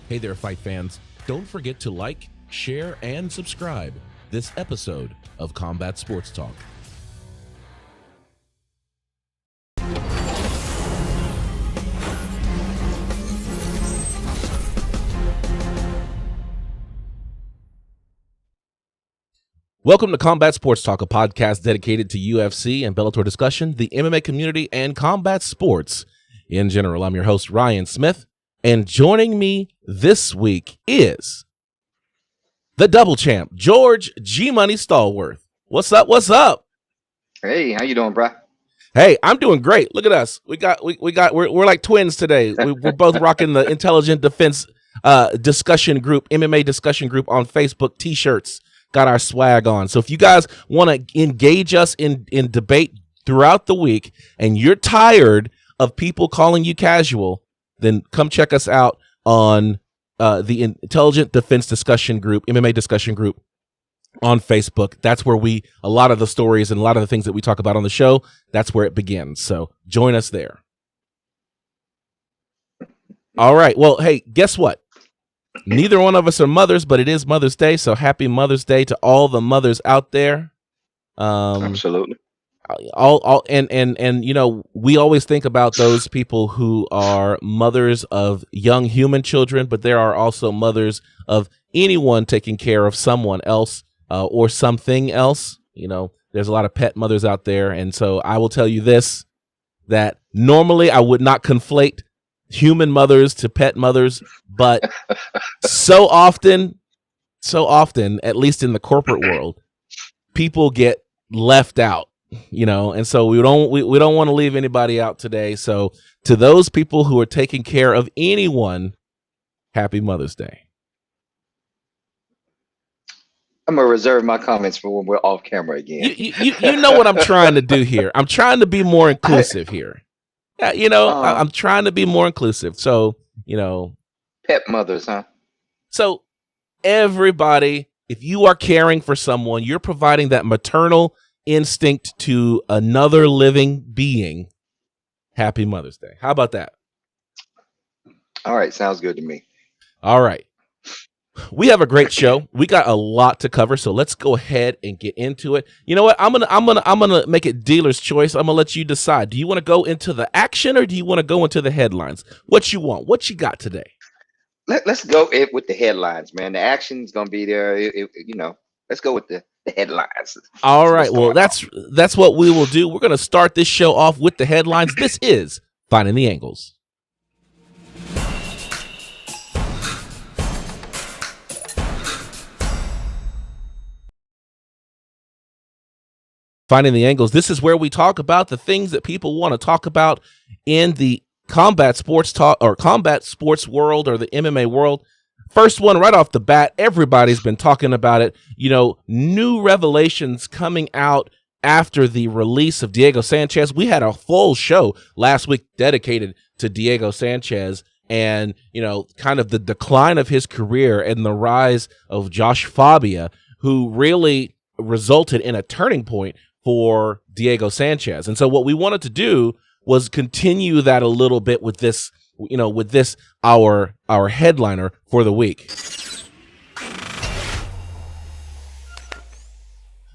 Hey there, fight fans. Don't forget to like, share, and subscribe this episode of Combat Sports Talk. Welcome to Combat Sports Talk, a podcast dedicated to UFC and Bellator discussion, the MMA community, and combat sports in general. I'm your host, Ryan Smith, and joining me this week is the double champ, George G-Money Stallworth. What's up? What's up? Hey, how you doing, bro? Hey, I'm doing great. Look at us. We're like twins today. We're both rocking the Intelligent Defense discussion group, MMA discussion group on Facebook t-shirts. Got our swag on. So if you guys want to engage us in debate throughout the week and you're tired of people calling you casual, then come check us out on the Intelligent Defense discussion group, MMA discussion group on Facebook. That's where a lot of the stories and a lot of the things that we talk about on the show, that's where it begins. So join us there. All right. Well, hey, guess what? Neither one of us are mothers, but it is Mother's Day, so happy Mother's Day to all the mothers out there. Absolutely. And you know, we always think about those people who are mothers of young human children, but there are also mothers of anyone taking care of someone else or something else. You know, there's a lot of pet mothers out there, and so I will tell you this, that normally I would not conflate human mothers to pet mothers, but so often, at least in the corporate world, people get left out, you know, and so we don't want to leave anybody out today. So to those people who are taking care of anyone, happy Mother's Day. I'm gonna reserve my comments for when we're off camera again. You know what I'm trying to do here. I'm trying to be more inclusive here. Yeah, you know, I'm trying to be more inclusive. So, you know, pet mothers, huh? So everybody, if you are caring for someone, you're providing that maternal instinct to another living being. Happy Mother's Day. How about that? All right. Sounds good to me. All right. We have a great show. We got a lot to cover, so let's go ahead and get into it. You know what? I'm gonna make it dealer's choice. I'm gonna let you decide. Do you want to go into the action or do you want to go into the headlines? What you want? What you got today? Let's go with the headlines, man. The action's gonna be there. You know, let's go with the headlines. All right. Well, that's what we will do. We're gonna start this show off with the headlines. This is Finding the Angles. Finding the Angles. This is where we talk about the things that people want to talk about in the combat sports talk or combat sports world or the MMA world. First one right off the bat, everybody's been talking about it. You know, new revelations coming out after the release of Diego Sanchez. We had a full show last week dedicated to Diego Sanchez and, you know, kind of the decline of his career and the rise of Josh Fabia, who really resulted in a turning point for Diego Sanchez. And so what we wanted to do was continue that a little bit with this, you know, with this, our headliner for the week.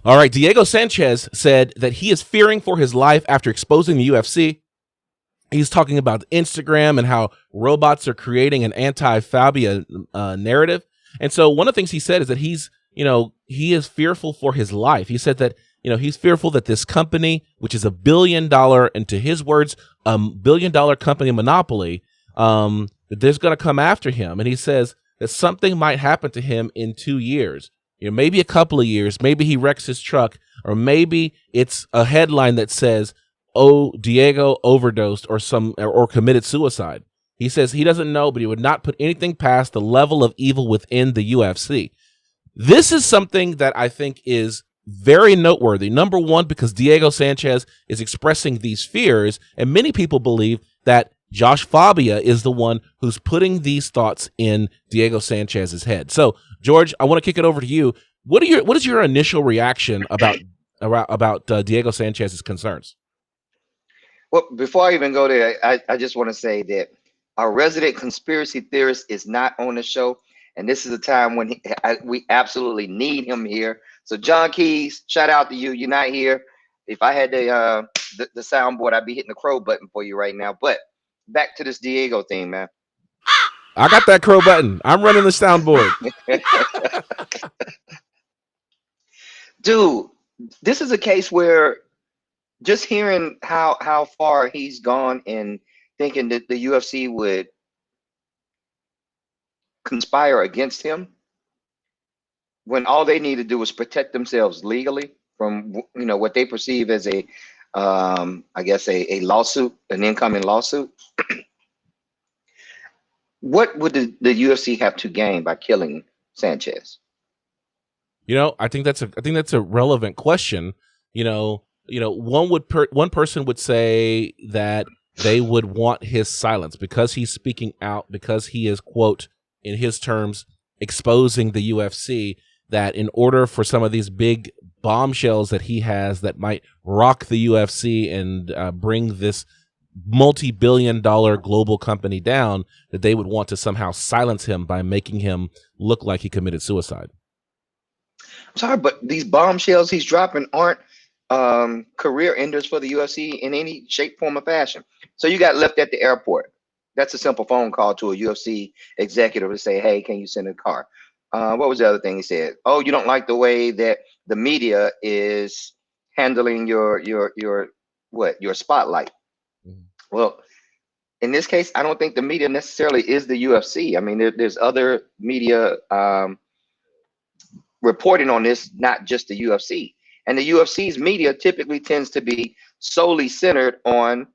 All right. Diego Sanchez said that he is fearing for his life after exposing the UFC. He's talking about Instagram and how robots are creating an anti-Fabia narrative. And so one of the things he said is that he's, you know, he is fearful for his life. He said that, you know, he's fearful that this company, which is $1 billion, and to his words, $1 billion company monopoly, that there's going to come after him. And he says that something might happen to him in 2 years, you know, maybe a couple of years, maybe he wrecks his truck, or maybe it's a headline that says, "Oh, Diego overdosed or committed suicide." He says he doesn't know, but he would not put anything past the level of evil within the UFC. This is something that I think is very noteworthy. Number one, because Diego Sanchez is expressing these fears, and many people believe that Josh Fabia is the one who's putting these thoughts in Diego Sanchez's head. So, George, I want to kick it over to you. What is your initial reaction about Diego Sanchez's concerns? Well, before I even go there, I just want to say that Our resident conspiracy theorist is not on the show, and this is a time when we absolutely need him here. So, John Keys, shout out to you. You're not here. If I had the soundboard, I'd be hitting the crow button for you right now. But back to this Diego thing, man. I got that crow button. I'm running the soundboard. Dude, this is a case where just hearing how far he's gone and thinking that the UFC would conspire against him when all they need to do is protect themselves legally from what they perceive as a I guess a lawsuit, an incoming lawsuit. What would the UFC have to gain by killing Sanchez? I think that's a relevant question. One person would say that they would want his silence because he's speaking out, because he is, quote, in his terms, exposing the UFC, that in order for some of these big bombshells that he has that might rock the UFC and bring this multi-billion-dollar global company down, that they would want to somehow silence him by making him look like he committed suicide. I'm sorry, but these bombshells he's dropping aren't career enders for the UFC in any shape, form, or fashion. So you got left at the airport. That's a simple phone call to a UFC executive to say, hey, can you send a car? What was the other thing he said? Oh, you don't like the way that the media is handling your spotlight. Mm-hmm. Well, in this case, I don't think the media necessarily is the UFC. I mean, there's other media reporting on this, not just the UFC. And the UFC's media typically tends to be solely centered on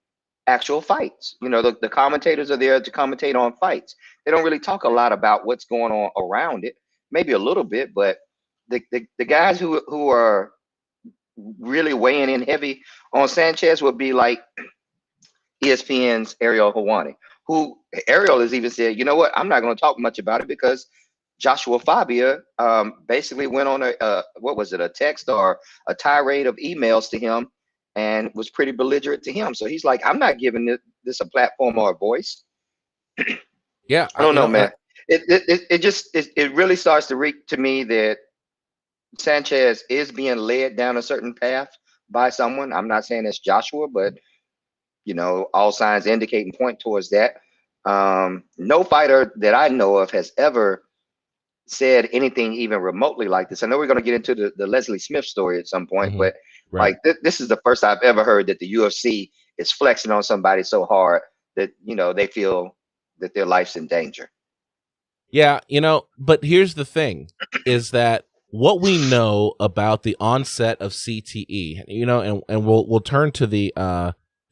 actual fights. The commentators are there to commentate on fights. They don't really talk a lot about what's going on around it. Maybe a little bit, but the guys who are really weighing in heavy on Sanchez would be like ESPN's Ariel Helwani, who Ariel has even said, you know what, I'm not going to talk much about it because Joshua Fabia basically went on a text or a tirade of emails to him and was pretty belligerent to him. So he's like, I'm not giving this a platform or a voice. Yeah, I don't know, man. It really starts to reek to me that Sanchez is being led down a certain path by someone. I'm not saying it's Joshua, but all signs indicate and point towards that. No fighter that I know of has ever said anything even remotely like this. I know we're going to get into the Leslie Smith story at some point, but right. This is the first I've ever heard that the UFC is flexing on somebody so hard that they feel that their life's in danger. Yeah, but here's the thing, is that what we know about the onset of CTE, and we'll turn to the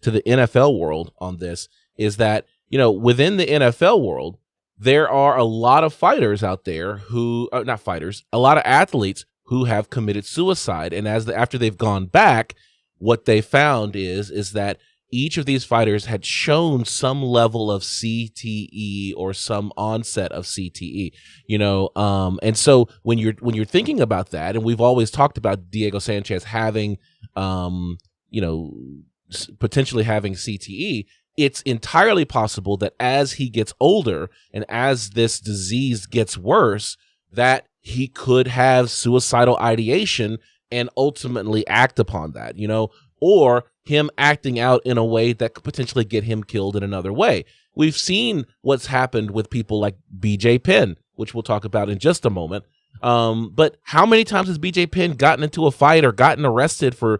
NFL world on this, is that within the NFL world, there are a lot of fighters out there who not fighters, a lot of athletes who have committed suicide, and after they've gone back, what they found is that each of these fighters had shown some level of CTE or some onset of CTE, and so when you're thinking about that, and we've always talked about Diego Sanchez having, potentially having CTE, it's entirely possible that as he gets older and as this disease gets worse, that he could have suicidal ideation and ultimately act upon that, or him acting out in a way that could potentially get him killed in another way. We've seen what's happened with people like BJ Penn, which we'll talk about in just a moment. But how many times has BJ Penn gotten into a fight or gotten arrested for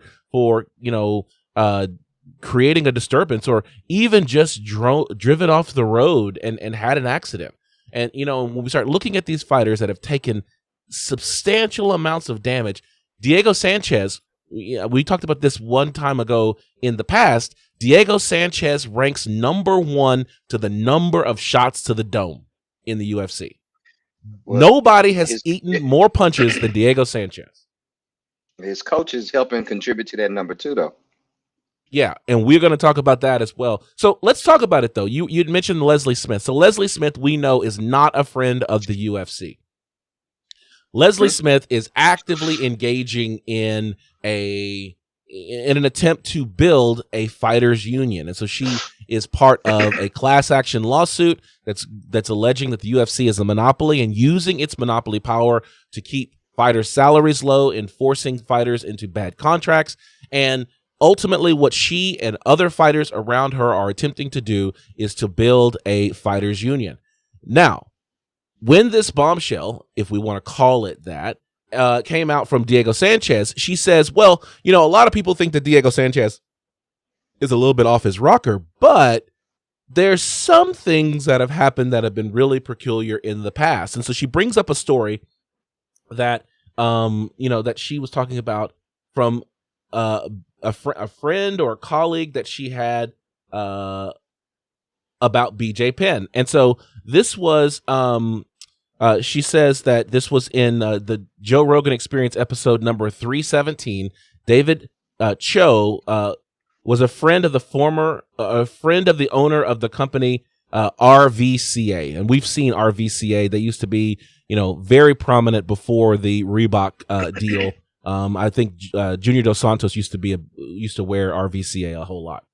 creating a disturbance, or even just driven off the road and had an accident? And, when we start looking at these fighters that have taken substantial amounts of damage, Diego Sanchez, we talked about this one time ago in the past, Diego Sanchez ranks number 1 to the number of shots to the dome in the UFC. Well, nobody has eaten more punches than Diego Sanchez. His coach is helping contribute to that number 2, though. Yeah, and we're going to talk about that as well. So let's talk about it, though. You'd mentioned Leslie Smith. So Leslie Smith, we know, is not a friend of the UFC. Leslie Smith is actively engaging in an attempt to build a fighters union. And so she is part of a class action lawsuit that's alleging that the UFC is a monopoly and using its monopoly power to keep fighters' salaries low and forcing fighters into bad contracts. And ultimately, what she and other fighters around her are attempting to do is to build a fighters union. Now, when this bombshell, if we want to call it that, came out from Diego Sanchez, she says, well, a lot of people think that Diego Sanchez is a little bit off his rocker, but there's some things that have happened that have been really peculiar in the past. And so she brings up a story that, that she was talking about from a friend or a colleague that she had about BJ Penn. And so this was, she says that this was in the Joe Rogan Experience episode number 317. David Cho was a friend of the owner of the company RVCA, and we've seen RVCA. They used to be, very prominent before the Reebok deal. I think Junior Dos Santos used to wear RVCA a whole lot.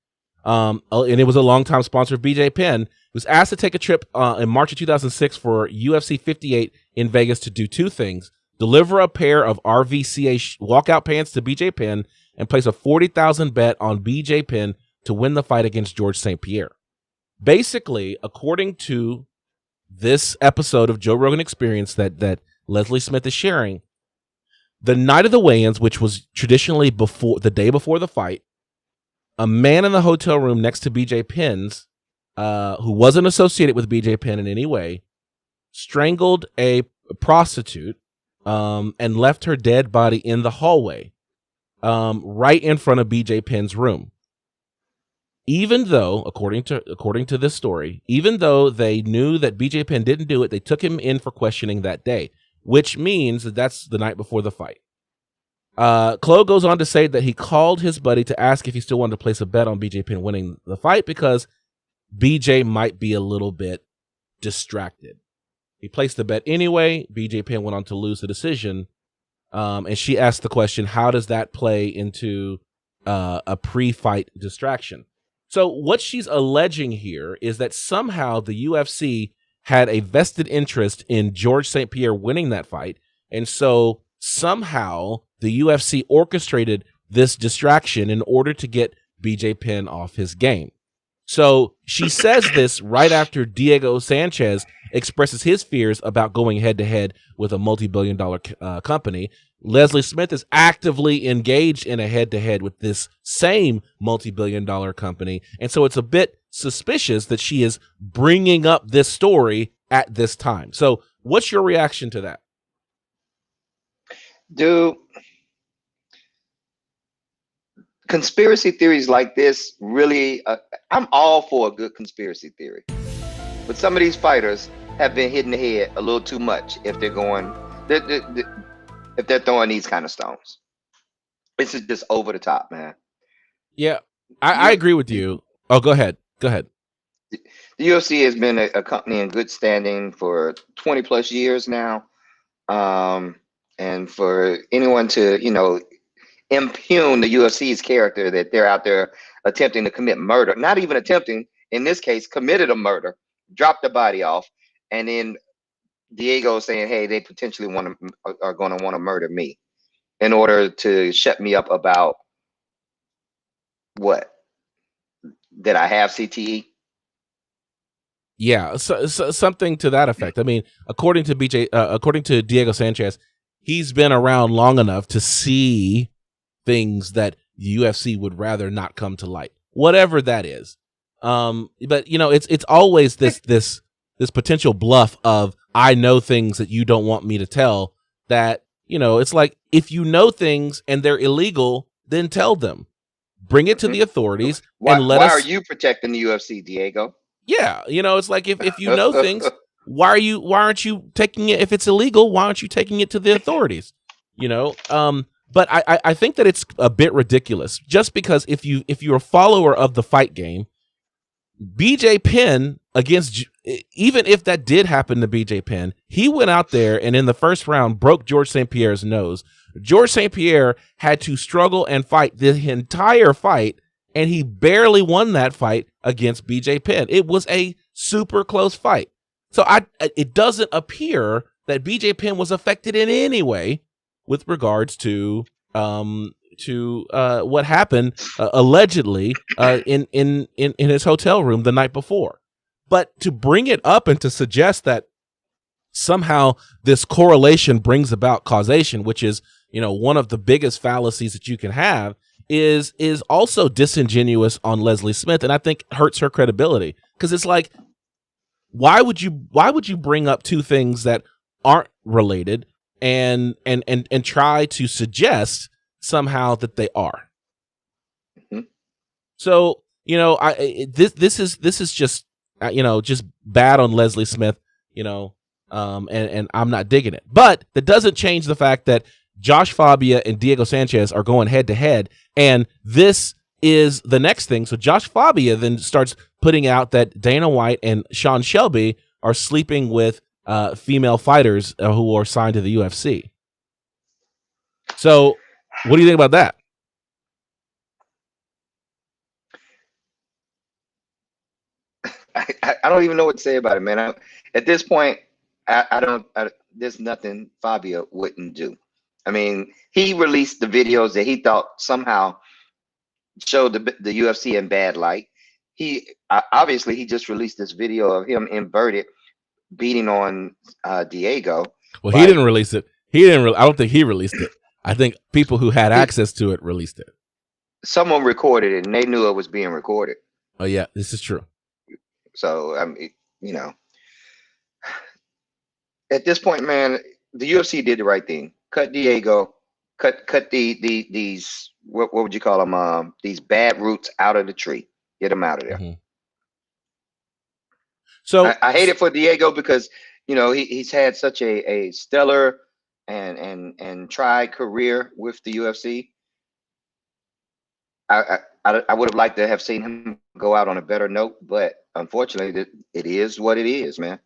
And it was a longtime sponsor of BJ Penn. Was asked to take a trip in March of 2006 for UFC 58 in Vegas to do two things: deliver a pair of RVCA walkout pants to BJ Penn and place a $40,000 bet on BJ Penn to win the fight against George St. Pierre. Basically, according to this episode of Joe Rogan Experience that Leslie Smith is sharing, the night of the weigh-ins, which was traditionally the day before the fight, a man in the hotel room next to BJ Penn's, who wasn't associated with BJ Penn in any way, strangled a prostitute and left her dead body in the hallway, right in front of BJ Penn's room. Even though, according to this story, even though they knew that BJ Penn didn't do it, they took him in for questioning that day, which means that that's the night before the fight. Chloe goes on to say that he called his buddy to ask if he still wanted to place a bet on BJ Penn winning the fight because BJ might be a little bit distracted. He placed the bet anyway. BJ Penn went on to lose the decision. And she asked the question, how does that play into a pre-fight distraction? So what she's alleging here is that somehow the UFC had a vested interest in George St. Pierre winning that fight. And so somehow the UFC orchestrated this distraction in order to get BJ Penn off his game. So she says this right after Diego Sanchez expresses his fears about going head-to-head with a multi-billion-dollar company. Leslie Smith is actively engaged in a head-to-head with this same multi-billion-dollar company. And so it's a bit suspicious that she is bringing up this story at this time. So what's your reaction to that? Dude, conspiracy theories like this really, I'm all for a good conspiracy theory. But some of these fighters have been hitting the head a little too much if they're going, if they're throwing these kind of stones. This is just over the top, man. Yeah, I agree with you. Oh, go ahead. The UFC has been a company in good standing for 20 plus years now. And for anyone to, impugn the UFC's character that they're out there attempting to commit murder, not even attempting, in this case, committed a murder, dropped the body off, and then Diego saying, hey, they potentially are going to want to murder me in order to shut me up about what? Did I have CTE? Yeah, so something to that effect. I mean, according to Diego Sanchez, he's been around long enough to see things that the UFC would rather not come to light, whatever that is. But it's always this potential bluff of, I know things that you don't want me to tell. That, it's like, if you know things and they're illegal, then tell them, bring it to the authorities. Why are you protecting the UFC, Diego? Yeah, it's like, if you know things, why aren't you taking it? If it's illegal, why aren't you taking it to the authorities? But I think that it's a bit ridiculous, just because if you're a follower of the fight game, BJ Penn even if that did happen to BJ Penn, he went out there and in the first round broke George St. Pierre's nose. George St. Pierre had to struggle and fight the entire fight and he barely won that fight against BJ Penn. It was a super close fight. So it doesn't appear that BJ Penn was affected in any way with regards to what happened allegedly in his hotel room the night before. But to bring it up and to suggest that somehow this correlation brings about causation, which is, one of the biggest fallacies that you can have, is also disingenuous on Leslie Smith, and I think hurts her credibility, because it's like, why would you bring up two things that aren't related and try to suggest somehow that they are? Mm-hmm. So this is just just bad on Leslie Smith, and I'm not digging it. But that doesn't change the fact that Josh Fabia and Diego Sanchez are going head to head, and this is the next thing. So Josh Fabia then starts putting out that Dana White and Sean Shelby are sleeping with female fighters who are signed to the UFC. So what do you think about that? I don't even know what to say about it, man. At this point, there's nothing Fabio wouldn't do. I mean, he released the videos that he thought somehow showed the UFC in bad light. Obviously he just released this video of him inverted beating on Diego. Well, he didn't release it. I don't think he released it. I think people who had access to it released it. Someone recorded it, and they knew it was being recorded. Oh yeah, this is true. So at this point, man, the UFC did the right thing. Cut Diego, cut these what would you call them? These bad roots out of the tree. Get them out of there. Mm-hmm. So I hate it for Diego because he's had such a stellar and tried career with the UFC. I would have liked to have seen him go out on a better note, but unfortunately, it is what it is, man.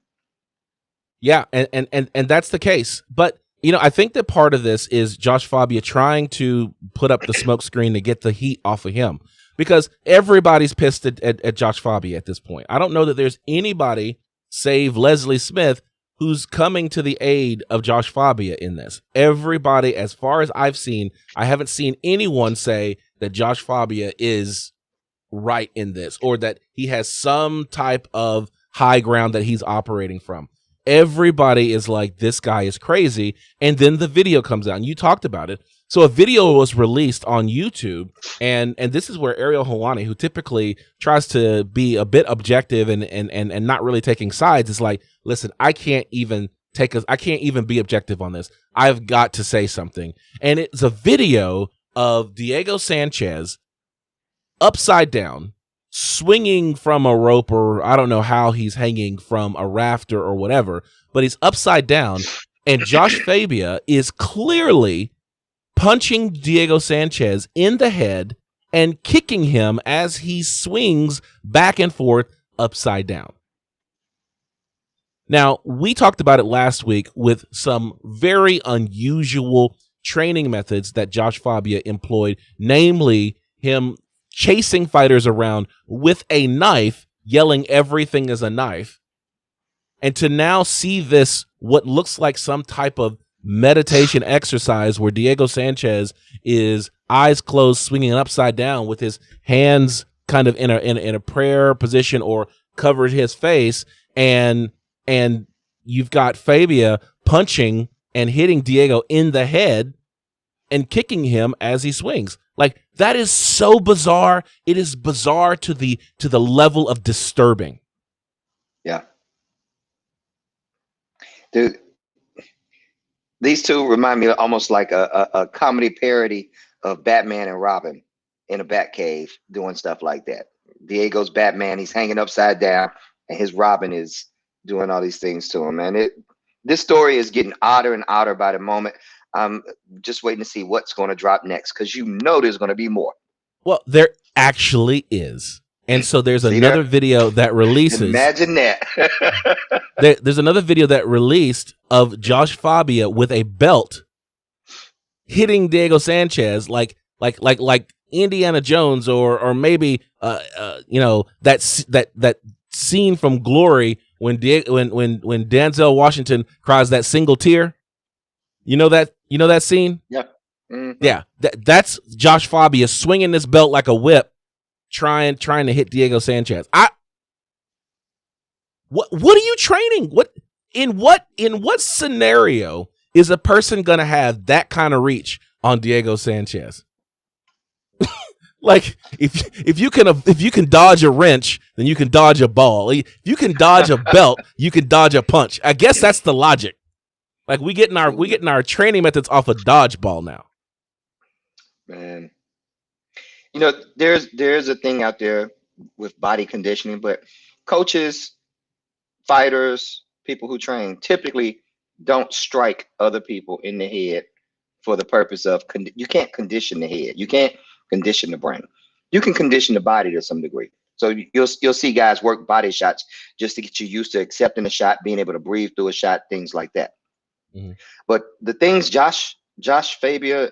Yeah, and that's the case. But I think that part of this is Josh Fabia trying to put up the smoke screen to get the heat off of him, because everybody's pissed at Josh Fabia at this point. I don't know that there's anybody save Leslie Smith who's coming to the aid of Josh Fabia in this. Everybody, as far as I've seen, I haven't seen anyone say that Josh Fabia is right in this, or that he has some type of high ground that he's operating from. Everybody is like, this guy is crazy. And then the video comes out, and you talked about it. So a video was released on YouTube, and this is where Ariel Helwani, who typically tries to be a bit objective and not really taking sides, is like, listen, I can't even be objective on this. I've got to say something. And it's a video of Diego Sanchez upside down, swinging from a rope, or I don't know how he's hanging from a rafter or whatever, but he's upside down, and Josh Fabia is clearly punching Diego Sanchez in the head and kicking him as he swings back and forth upside down. Now, we talked about it last week with some very unusual training methods that Josh Fabia employed, namely him chasing fighters around with a knife, yelling everything is a knife. And to now see this, what looks like some type of meditation exercise where Diego Sanchez is eyes closed, swinging upside down with his hands kind of in a prayer position or covered his face, and you've got Fabia punching and hitting Diego in the head and kicking him as he swings. Like, that is so bizarre. It is bizarre to the level of disturbing. Yeah. Dude, these two remind me almost like a comedy parody of Batman and Robin in a Batcave doing stuff like that. Diego's Batman, he's hanging upside down, and his Robin is doing all these things to him. And this story is getting odder and odder by the moment. I'm just waiting to see what's going to drop next, because there's going to be more. Well, there actually is. And so there's another video that releases. Imagine that. There's another video that released of Josh Fabia with a belt hitting Diego Sanchez like Indiana Jones or maybe that scene from Glory when when Denzel Washington cries that single tear. You know that scene? Yeah. Mm-hmm. Yeah. That's Josh Fabia swinging this belt like a whip, trying to hit Diego Sanchez. What are you training? In what scenario is a person gonna have that kind of reach on Diego Sanchez? Like if you can dodge a wrench, then you can dodge a ball. If you can dodge a belt, you can dodge a punch. I guess that's the logic. Like we getting our training methods off of dodgeball now. Man, there's a thing out there with body conditioning, but coaches, fighters, people who train typically don't strike other people in the head for the purpose of you can't condition the head. You can't condition the brain. You can condition the body to some degree. So you'll see guys work body shots just to get you used to accepting a shot, being able to breathe through a shot, things like that. Mm-hmm. But the things Josh Fabia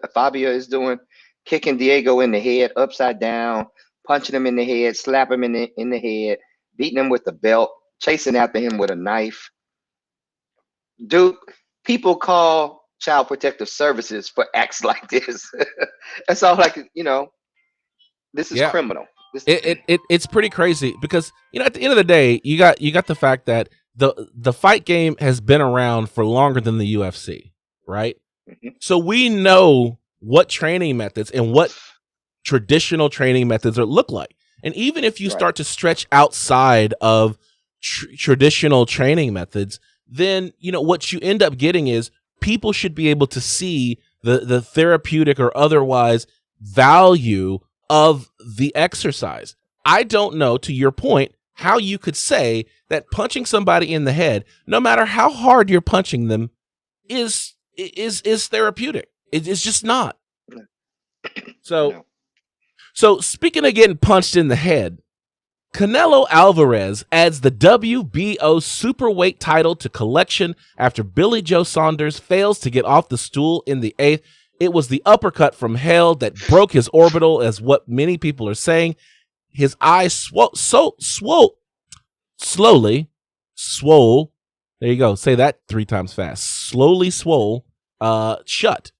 is doing, kicking Diego in the head upside down, punching him in the head, slapping him in the head, beating him with the belt, chasing after him with a knife. Dude, people call Child Protective Services for acts like this. That's all this is criminal. It's pretty crazy because at the end of the day, you got the fact that the fight game has been around for longer than the UFC, right? Mm-hmm. So we know what training methods and what traditional training methods look like. And even if you start to stretch outside of traditional training methods, then what you end up getting is people should be able to see the therapeutic or otherwise value of the exercise. I don't know, to your point, how you could say that punching somebody in the head, no matter how hard you're punching them, is therapeutic. It's just not. So speaking of getting punched in the head, Canelo Alvarez adds the WBO superweight title to collection after Billy Joe Saunders fails to get off the stool in the 8th. It was the uppercut from hell that broke his orbital, as what many people are saying. His eyes swole. There you go. Say that 3 times fast. Slowly swole shut.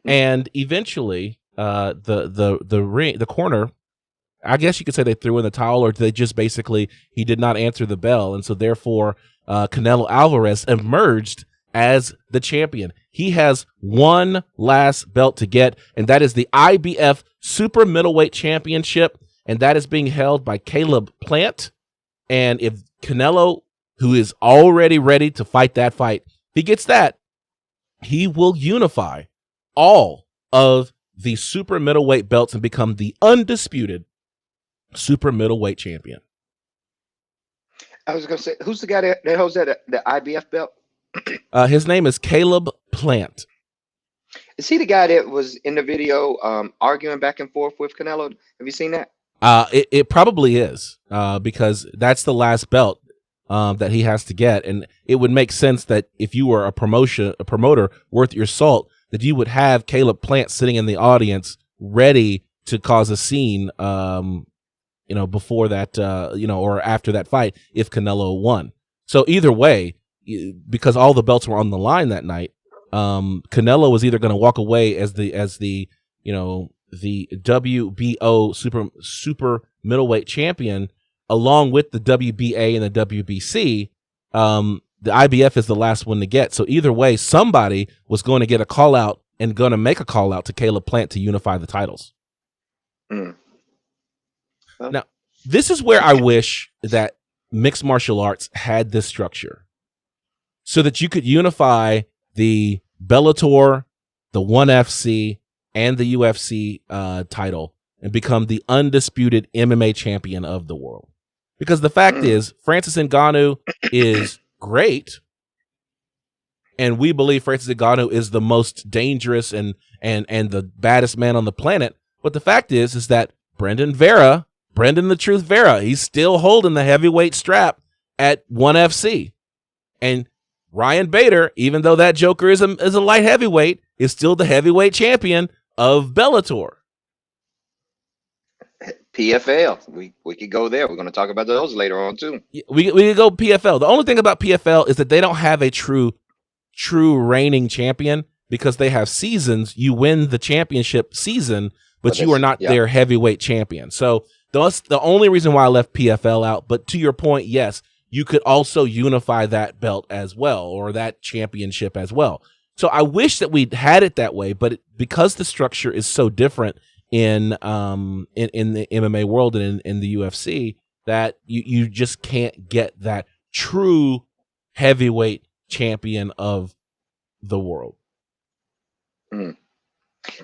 And eventually, the corner, I guess you could say they threw in the towel, or they just basically, he did not answer the bell. And so therefore, Canelo Alvarez emerged as the champion. He has one last belt to get, and that is the IBF Super Middleweight Championship. And that is being held by Caleb Plant. And if Canelo, who is already ready to fight that fight, if he gets that, he will unify all of the super middleweight belts and become the undisputed super middleweight champion. I was going to say, who's the guy that holds the IBF belt? His name is Caleb Plant. Is he the guy that was in the video arguing back and forth with Canelo? Have you seen that? It probably is, because that's the last belt that he has to get, and it would make sense that if you were a promoter worth your salt, that you would have Caleb Plant sitting in the audience ready to cause a scene, before that, or after that fight if Canelo won. So either way, because all the belts were on the line that night, Canelo was either going to walk away as the WBO super middleweight champion, along with the WBA and the WBC. The IBF is the last one to get. So either way, somebody was going to get a call out and going to make a call out to Caleb Plant to unify the titles. Well, now, this is where I wish that mixed martial arts had this structure, so that you could unify the Bellator, the ONE FC, and the UFC title and become the undisputed MMA champion of the world. Because the fact is, Francis Ngannou is great, and we believe Francis Ngannou is the most dangerous and the baddest man on the planet. But the fact is that Brendan the Truth Vera, he's still holding the heavyweight strap at ONE FC. And Ryan Bader, even though that joker is a light heavyweight, is still the heavyweight champion of Bellator. PFL. We could go there. We're going to talk about those later on too. We could go PFL. The only thing about PFL is that they don't have a true reigning champion because they have seasons. You win the championship season, but you are not their heavyweight champion. So that's the only reason why I left PFL out. But to your point, yes, you could also unify that belt as well, or that championship as well. So I wish that we'd had it that way, but because the structure is so different in the MMA world and in the UFC, that you just can't get that true heavyweight champion of the world.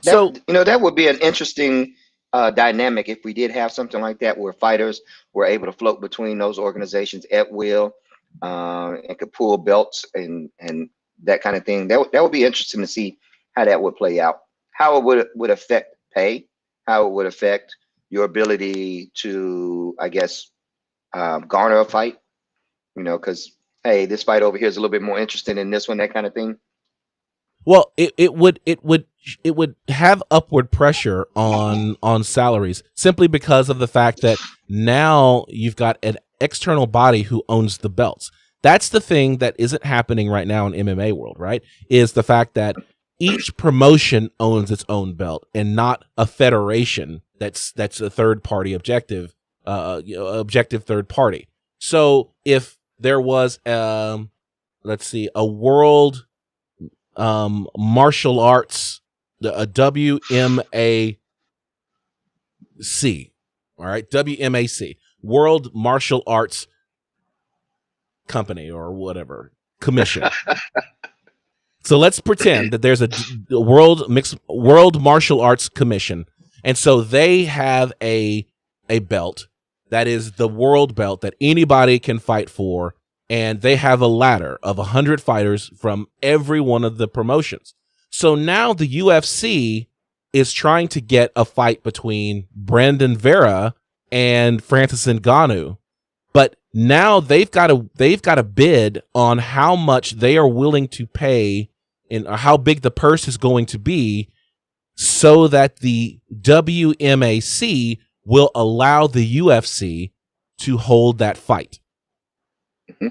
So that would be an interesting dynamic if we did have something like that, where fighters were able to float between those organizations at will, and could pull belts and that kind of thing. That would be interesting to see how that would play out, how it would affect pay, how it would affect your ability to, I guess, garner a fight. Because hey, this fight over here is a little bit more interesting than this one, that kind of thing. Well, it would have upward pressure on salaries, simply because of the fact that now you've got an external body who owns the belts. That's the thing that isn't happening right now in MMA world, right? Is the fact that each promotion owns its own belt and not a federation that's a third party objective third party. So if there was let's see, a world martial arts, a WMAC, all right, WMAC, World Martial Arts Company or whatever, commission. So let's pretend that there's a World Martial Arts Commission, and so they have a belt that is the world belt that anybody can fight for, and they have a ladder of 100 fighters from every one of the promotions. So now the UFC is trying to get a fight between Brandon Vera and Francis Ngannou, but now they've got to bid on how much they are willing to pay and how big the purse is going to be, so that the WMAC will allow the UFC to hold that fight. Mm-hmm.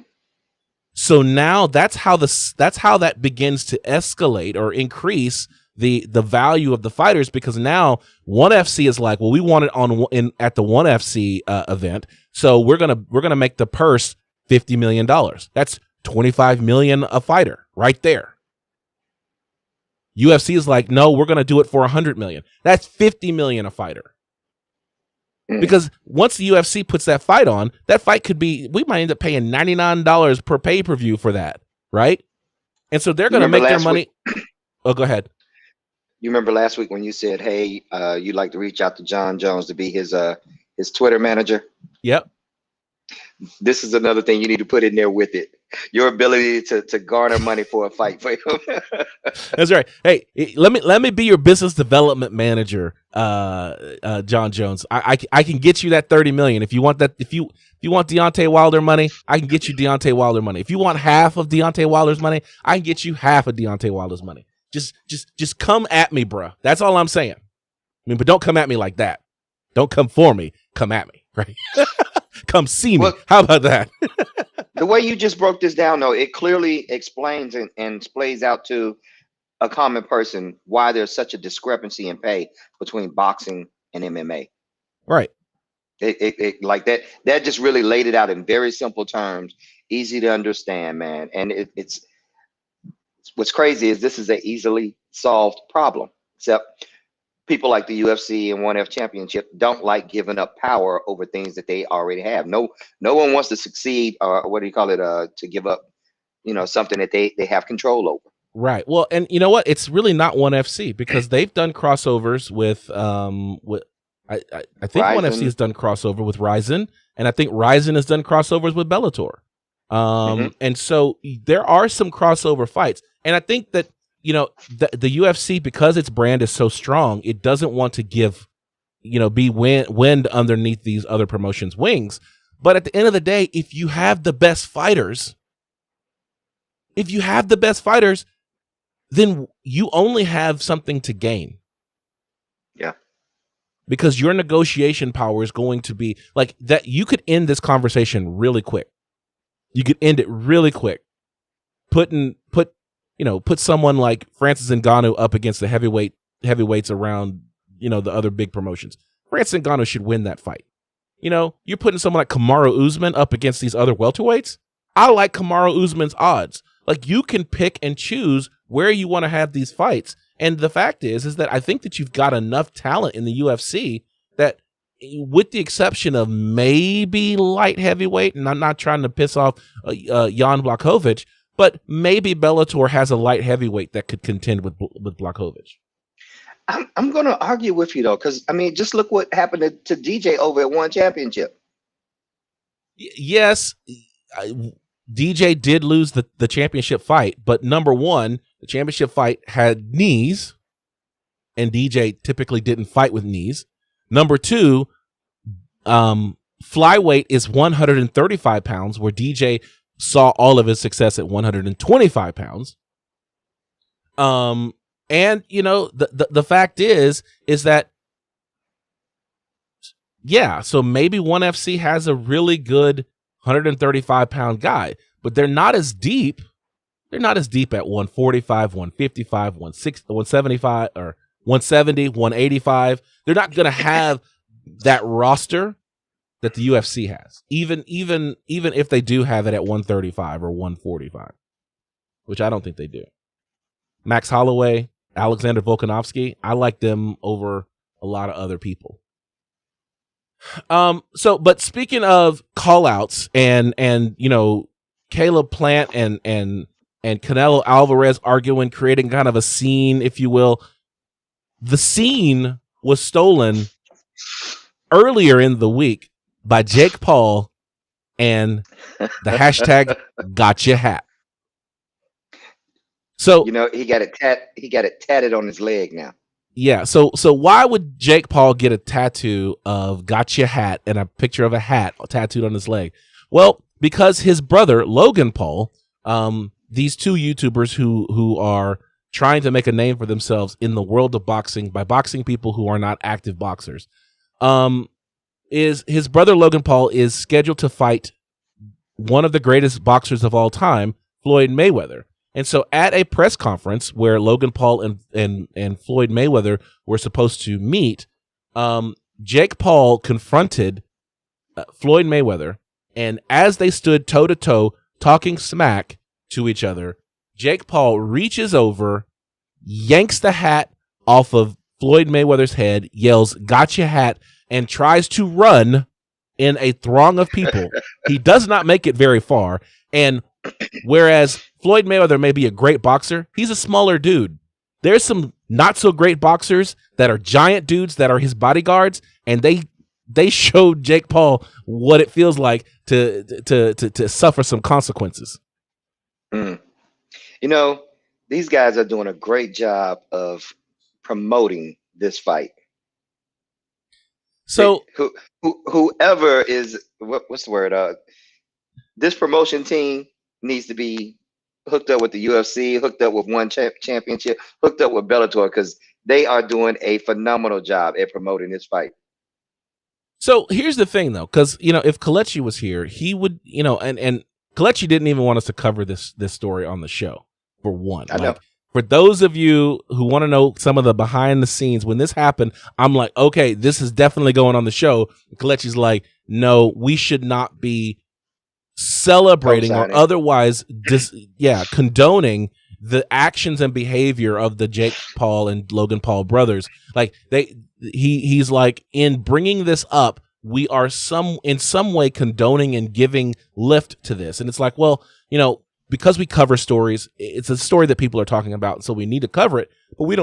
So now that's how that begins to escalate or increase the value of the fighters, because now ONE FC is like, well, we want it at the ONE FC event, so we're gonna make the purse $50 million. That's $25 million a fighter right there. UFC is like, no, we're gonna do it for $100 million. That's $50 million a fighter. Because once the UFC puts that fight on, that fight we might end up paying $99 per pay-per-view for that, right? And so they're going to make their money. Oh, go ahead. You remember last week when you said, hey, you'd like to reach out to John Jones to be his Twitter manager? Yep. This is another thing you need to put in there with it. Your ability to garner money for a fight for him. That's right. Hey, let me be your business development manager, John Jones. I can get you that $30 million if you want that. If you want Deontay Wilder money, I can get you Deontay Wilder money. If you want half of Deontay Wilder's money, I can get you half of Deontay Wilder's money. Just come at me, bro. That's all I'm saying. I mean, but don't come at me like that. Don't come for me. Come at me, right? Come see me. Well, how about that? The way you just broke this down, though, it clearly explains and plays out to a common person why there's such a discrepancy in pay between boxing and MMA. Right. It like that just really laid it out in very simple terms, easy to understand, man. And it's what's crazy is this is an easily solved problem, except people like the UFC and ONE F Championship don't like giving up power over things that they already have. No one wants to succeed, or what do you call it? To give up, something that they have control over. Right. Well, and you know what? It's really not ONE FC, because they've done crossovers with I think ONE FC has done crossover with Ryzen, and I think Ryzen has done crossovers with Bellator. And so there are some crossover fights, and I think that the UFC, because its brand is so strong, it doesn't want to give, be wind underneath these other promotions' wings. But at the end of the day, if you have the best fighters, then you only have something to gain. Yeah. because your negotiation power is going to be like that. You could end this conversation really quick. You could end it really quick. Put someone like Francis Ngannou up against the heavyweights around, the other big promotions. Francis Ngannou should win that fight. You're putting someone like Kamaru Usman up against these other welterweights. I like Kamaru Usman's odds. Like, you can pick and choose where you want to have these fights. And the fact is that I think that you've got enough talent in the UFC that, with the exception of maybe light heavyweight, and I'm not trying to piss off Jan Blachowicz, but maybe Bellator has a light heavyweight that could contend with Blachowicz. I'm going to argue with you, though, because, just look what happened to DJ over at One Championship. Yes, DJ did lose the championship fight, but number one, the championship fight had knees, and DJ typically didn't fight with knees. Number two, flyweight is 135 pounds, where DJ saw all of his success at 125 pounds. And the fact is that, yeah, so maybe ONE FC has a really good 135-pound guy, but they're not as deep. They're not as deep at 145, 155, 160, 175, or 170, 185. They're not going to have that roster that the UFC has, even if they do have it at 135 or 145, which I don't think they do. Max Holloway, Alexander Volkanovski, I like them over a lot of other people. But speaking of call-outs and Caleb Plant and Canelo Alvarez arguing, creating kind of a scene, if you will, the scene was stolen earlier in the week by Jake Paul and the hashtag gotcha hat. So he got it tatted on his leg now. Yeah, so why would Jake Paul get a tattoo of gotcha hat and a picture of a hat tattooed on his leg? Well, because his brother Logan Paul, these two YouTubers who are trying to make a name for themselves in the world of boxing by boxing people who are not active boxers, is his brother Logan Paul is scheduled to fight one of the greatest boxers of all time, Floyd Mayweather. And so at a press conference where Logan Paul and Floyd Mayweather were supposed to meet, Jake Paul confronted Floyd Mayweather, and as they stood toe-to-toe talking smack to each other, Jake Paul reaches over, yanks the hat off of Floyd Mayweather's head, yells, "Gotcha hat," and tries to run in a throng of people. He does not make it very far, and whereas Floyd Mayweather may be a great boxer, he's a smaller dude. There's some not so great boxers that are giant dudes that are his bodyguards, and they showed Jake Paul what it feels like to suffer some consequences. These guys are doing a great job of promoting this fight. So whoever is what's the word? This promotion team needs to be hooked up with the UFC, hooked up with One Championship, hooked up with Bellator, because they are doing a phenomenal job at promoting this fight. So here's the thing, though, because if Kelechi was here, he would, and Kelechi didn't even want us to cover this story on the show. For one, I know. For those of you who want to know some of the behind the scenes, when this happened, I'm like, okay, this is definitely going on the show. Kelechi's like, no, we should not be celebrating or otherwise condoning the actions and behavior of the Jake Paul and Logan Paul brothers. Like he's like, in bringing this up, we are in some way condoning and giving lift to this. And it's like, well, because we cover stories, it's a story that people are talking about, so we need to cover it, but we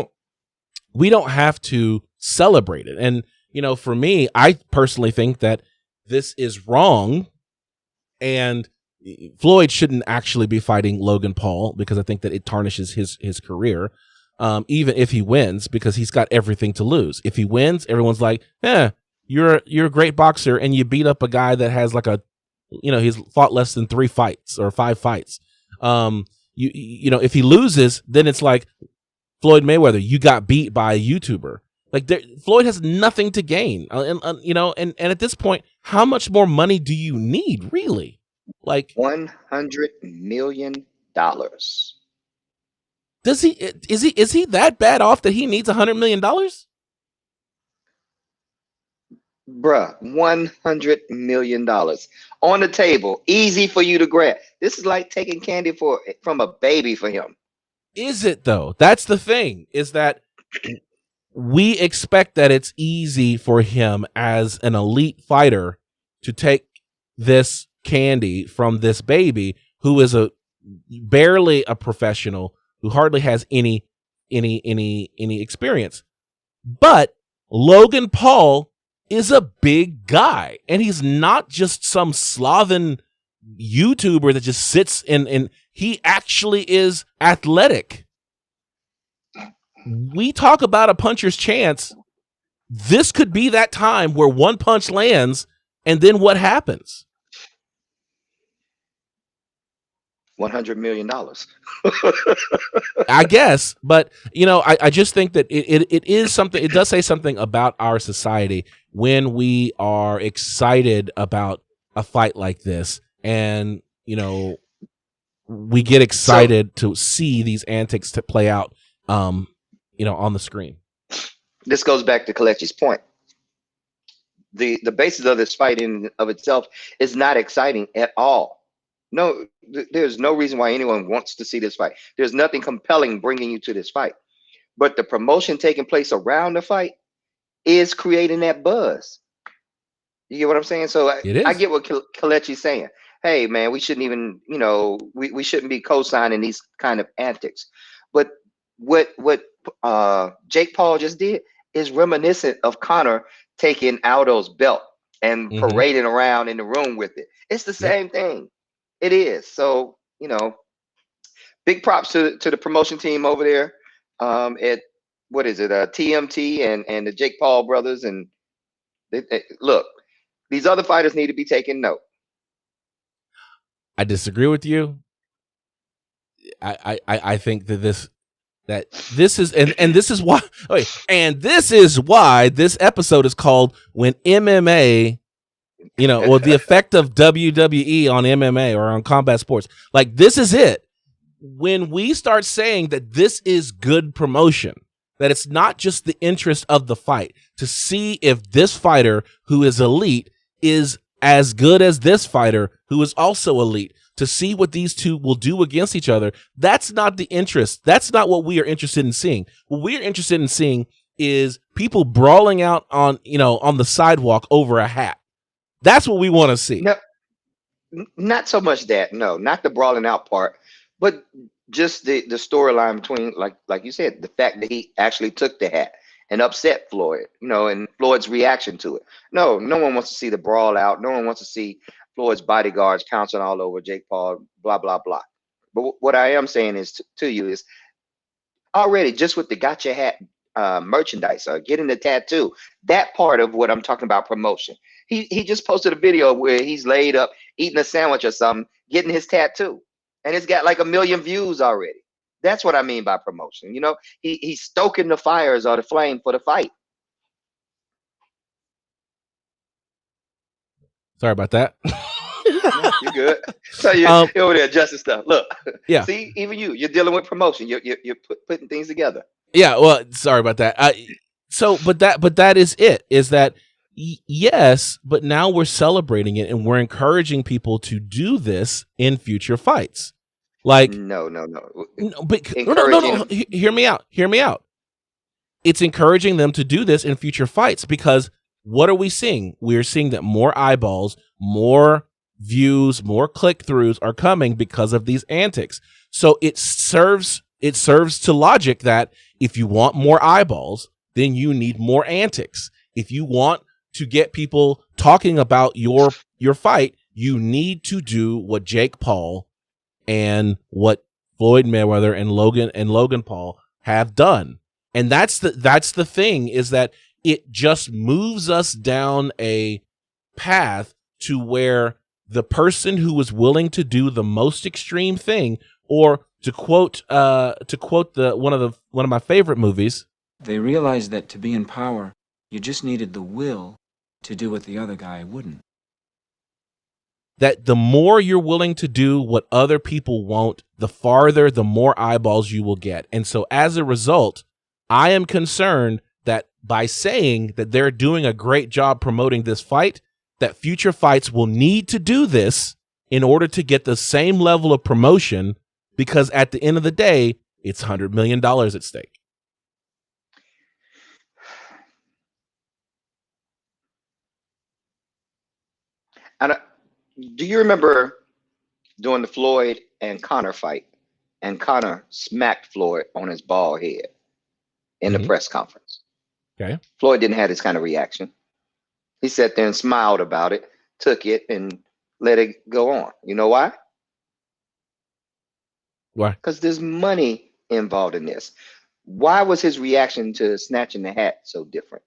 don't have to celebrate it. And for me, I personally think that this is wrong, and Floyd shouldn't actually be fighting Logan Paul, because I think that it tarnishes his career, even if he wins, because he's got everything to lose. If he wins, everyone's like, you're a great boxer, and you beat up a guy that has like he's fought less than 3 fights or 5 fights. If he loses, then it's like, Floyd Mayweather, you got beat by a YouTuber. Like Floyd has nothing to gain, and at this point, how much more money do you need, really? Like $100 million. Does he is he that bad off that he needs $100 million? Bruh, $100 million on the table, easy for you to grab. This is like taking candy from a baby for him. Is it though? That's the thing, is that we expect that it's easy for him as an elite fighter to take this candy from this baby who is barely a professional, who hardly has any experience. But Logan Paul is a big guy, and he's not just some sloven YouTuber that just sits in. He actually is athletic. We talk about a puncher's chance. This could be that time where one punch lands, and then what happens? $100 million. I guess, but I just think that it is something. It does say something about our society when we are excited about a fight like this, and we get excited to see these antics to play out, on the screen. This goes back to Kelechi's point. The basis of this fight in of itself is not exciting at all. No, there's no reason why anyone wants to see this fight. There's nothing compelling bringing you to this fight. But the promotion taking place around the fight is creating that buzz. You get what I'm saying? So I get what Kelechi's saying. Hey, man, we shouldn't even, we shouldn't be co-signing these kind of antics. But what Jake Paul just did is reminiscent of Conor taking Aldo's belt and parading around in the room with it. It's the same thing. It is. So, big props to the promotion team over there at, what is it, TMT and the Jake Paul brothers. And look, these other fighters need to be taking note. I disagree with you. I think that this is and this is why this is why this episode is called When MMA, or the effect of WWE on MMA or on combat sports. Like, this is it. When we start saying that this is good promotion, that it's not just the interest of the fight, to see if this fighter who is elite is as good as this fighter who is also elite, to see what these two will do against each other. That's not the interest. That's not what we are interested in seeing. What we are interested in seeing is people brawling out on the sidewalk over a hat. That's what we want to see. No, not so much that. No, not the brawling out part, but just the storyline between, like you said, the fact that he actually took the hat and upset Floyd, and Floyd's reaction to it. No one wants to see the brawl out. No one wants to see Floyd's bodyguards pouncing all over Jake Paul, blah, blah, blah. But what I am saying is to you is already just with the gotcha hat merchandise or getting the tattoo, that part of what I'm talking about promotion. He just posted a video where he's laid up eating a sandwich or something, getting his tattoo, and it's got like 1 million views already. That's what I mean by promotion. He's stoking the fires or the flame for the fight. Sorry about that. You're good. So you're over there adjusting stuff. Look, yeah. See, even you're dealing with promotion. You're putting things together. Yeah. Well, sorry about that. But that is it. Is that yes? But now we're celebrating it and we're encouraging people to do this in future fights. Like no. But no. Hear me out. It's encouraging them to do this in future fights because what are we seeing? We're seeing that more eyeballs, more views, more click-throughs are coming because of these antics. So it serves to logic that if you want more eyeballs, then you need more antics. If you want to get people talking about your fight, you need to do what Jake Paul and what Floyd Mayweather and Logan Paul have done. And that's the thing, is that it just moves us down a path to where the person who was willing to do the most extreme thing, or to quote one of my favorite movies, They realized that to be in power, you just needed the will to do what the other guy wouldn't. That the more you're willing to do what other people won't, the farther, the more eyeballs you will get. And so as a result, I am concerned that by saying that they're doing a great job promoting this fight, that future fights will need to do this in order to get the same level of promotion, because at the end of the day, it's $100 million at stake. And do you remember during the Floyd and Conor fight, and Conor smacked Floyd on his bald head in the press conference? Okay. Floyd didn't have this kind of reaction. He sat there and smiled about it, took it, and let it go on. You know why? Why? Because there's money involved in this. Why was his reaction to snatching the hat so different?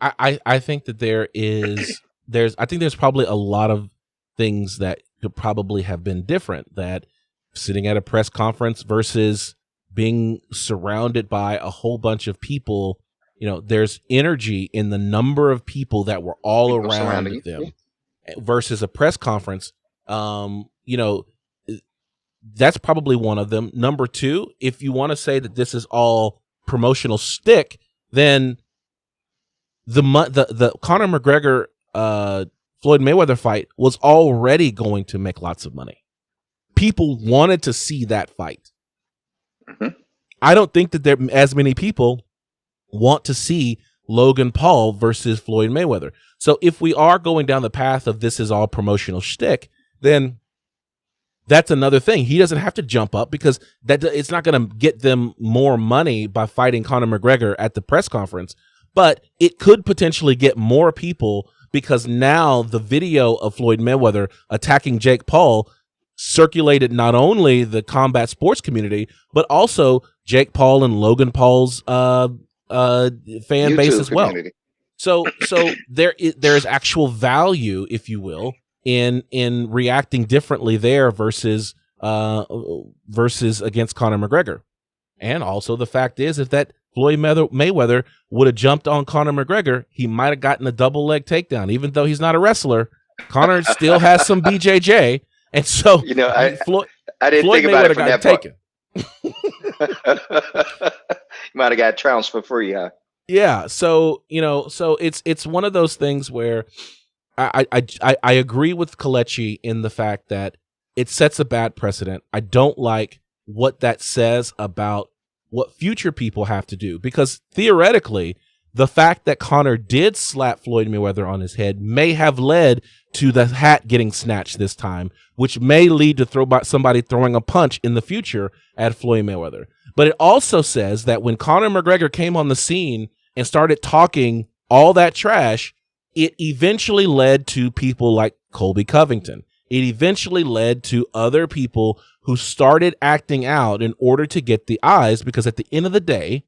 I think that there's probably a lot of things that could probably have been different. That sitting at a press conference versus being surrounded by a whole bunch of people, there's energy in the number of people that were all around them versus a press conference. That's probably one of them. Number two, if you want to say that this is all promotional stick, then the Conor McGregor Floyd Mayweather fight was already going to make lots of money. People wanted to see that fight. I don't think that there as many people want to see Logan Paul versus Floyd Mayweather. So if we are going down the path of this is all promotional shtick, then that's another thing. He doesn't have to jump up because it's not going to get them more money by fighting Conor McGregor at the press conference, but it could potentially get more people because now the video of Floyd Mayweather attacking Jake Paul circulated not only the combat sports community, but also Jake Paul and Logan Paul's fan YouTube base as well. community. So there is actual value, if you will, in reacting differently there versus against Conor McGregor. And also the fact is, if that Floyd Mayweather would have jumped on Conor McGregor, he might have gotten a double leg takedown. Even though he's not a wrestler, Conor still has some BJJ. And so, I didn't Floyd think about Mayweather it from got that part. taken. You might have got trounced for free, huh? Yeah. So, so it's one of those things where I agree with Kelechi in the fact that it sets a bad precedent. I don't like what that says about what future people have to do, because theoretically, the fact that Conor did slap Floyd Mayweather on his head may have led to the hat getting snatched this time, which may lead to somebody throwing a punch in the future at Floyd Mayweather. But it also says that when Conor McGregor came on the scene and started talking all that trash, it eventually led to people like Colby Covington. It eventually led to other people who started acting out in order to get the eyes, because at the end of the day,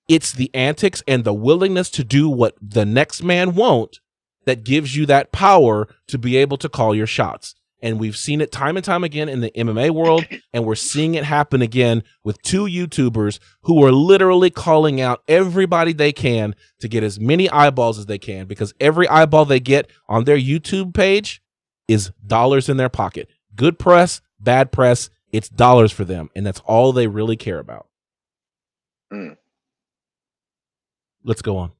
it's the antics and the willingness to do what the next man won't that gives you that power to be able to call your shots. And we've seen it time and time again in the MMA world, and we're seeing it happen again with two YouTubers who are literally calling out everybody they can to get as many eyeballs as they can, because every eyeball they get on their YouTube page is dollars in their pocket. Good press, bad press, it's dollars for them, and that's all they really care about. Let's go on.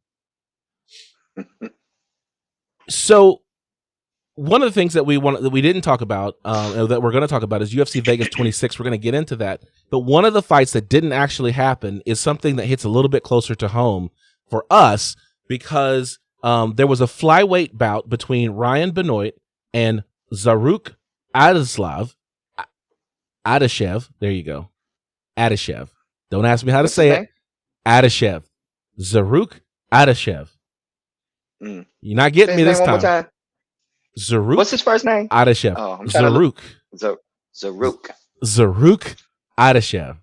So one of the things that we didn't talk about, that we're going to talk about, is UFC Vegas 26. We're going to get into that. But one of the fights that didn't actually happen is something that hits a little bit closer to home for us, because there was a flyweight bout between Ryan Benoit and Zaruk Adeshev. There you go. Adeshev. Don't ask me how to say it. Adeshev. Zaruk Adeshev. You're not getting me this time. Zaruk. What's his first name? Adeshev. Oh, Zaruk. Zaruk. Zaruk Adeshev.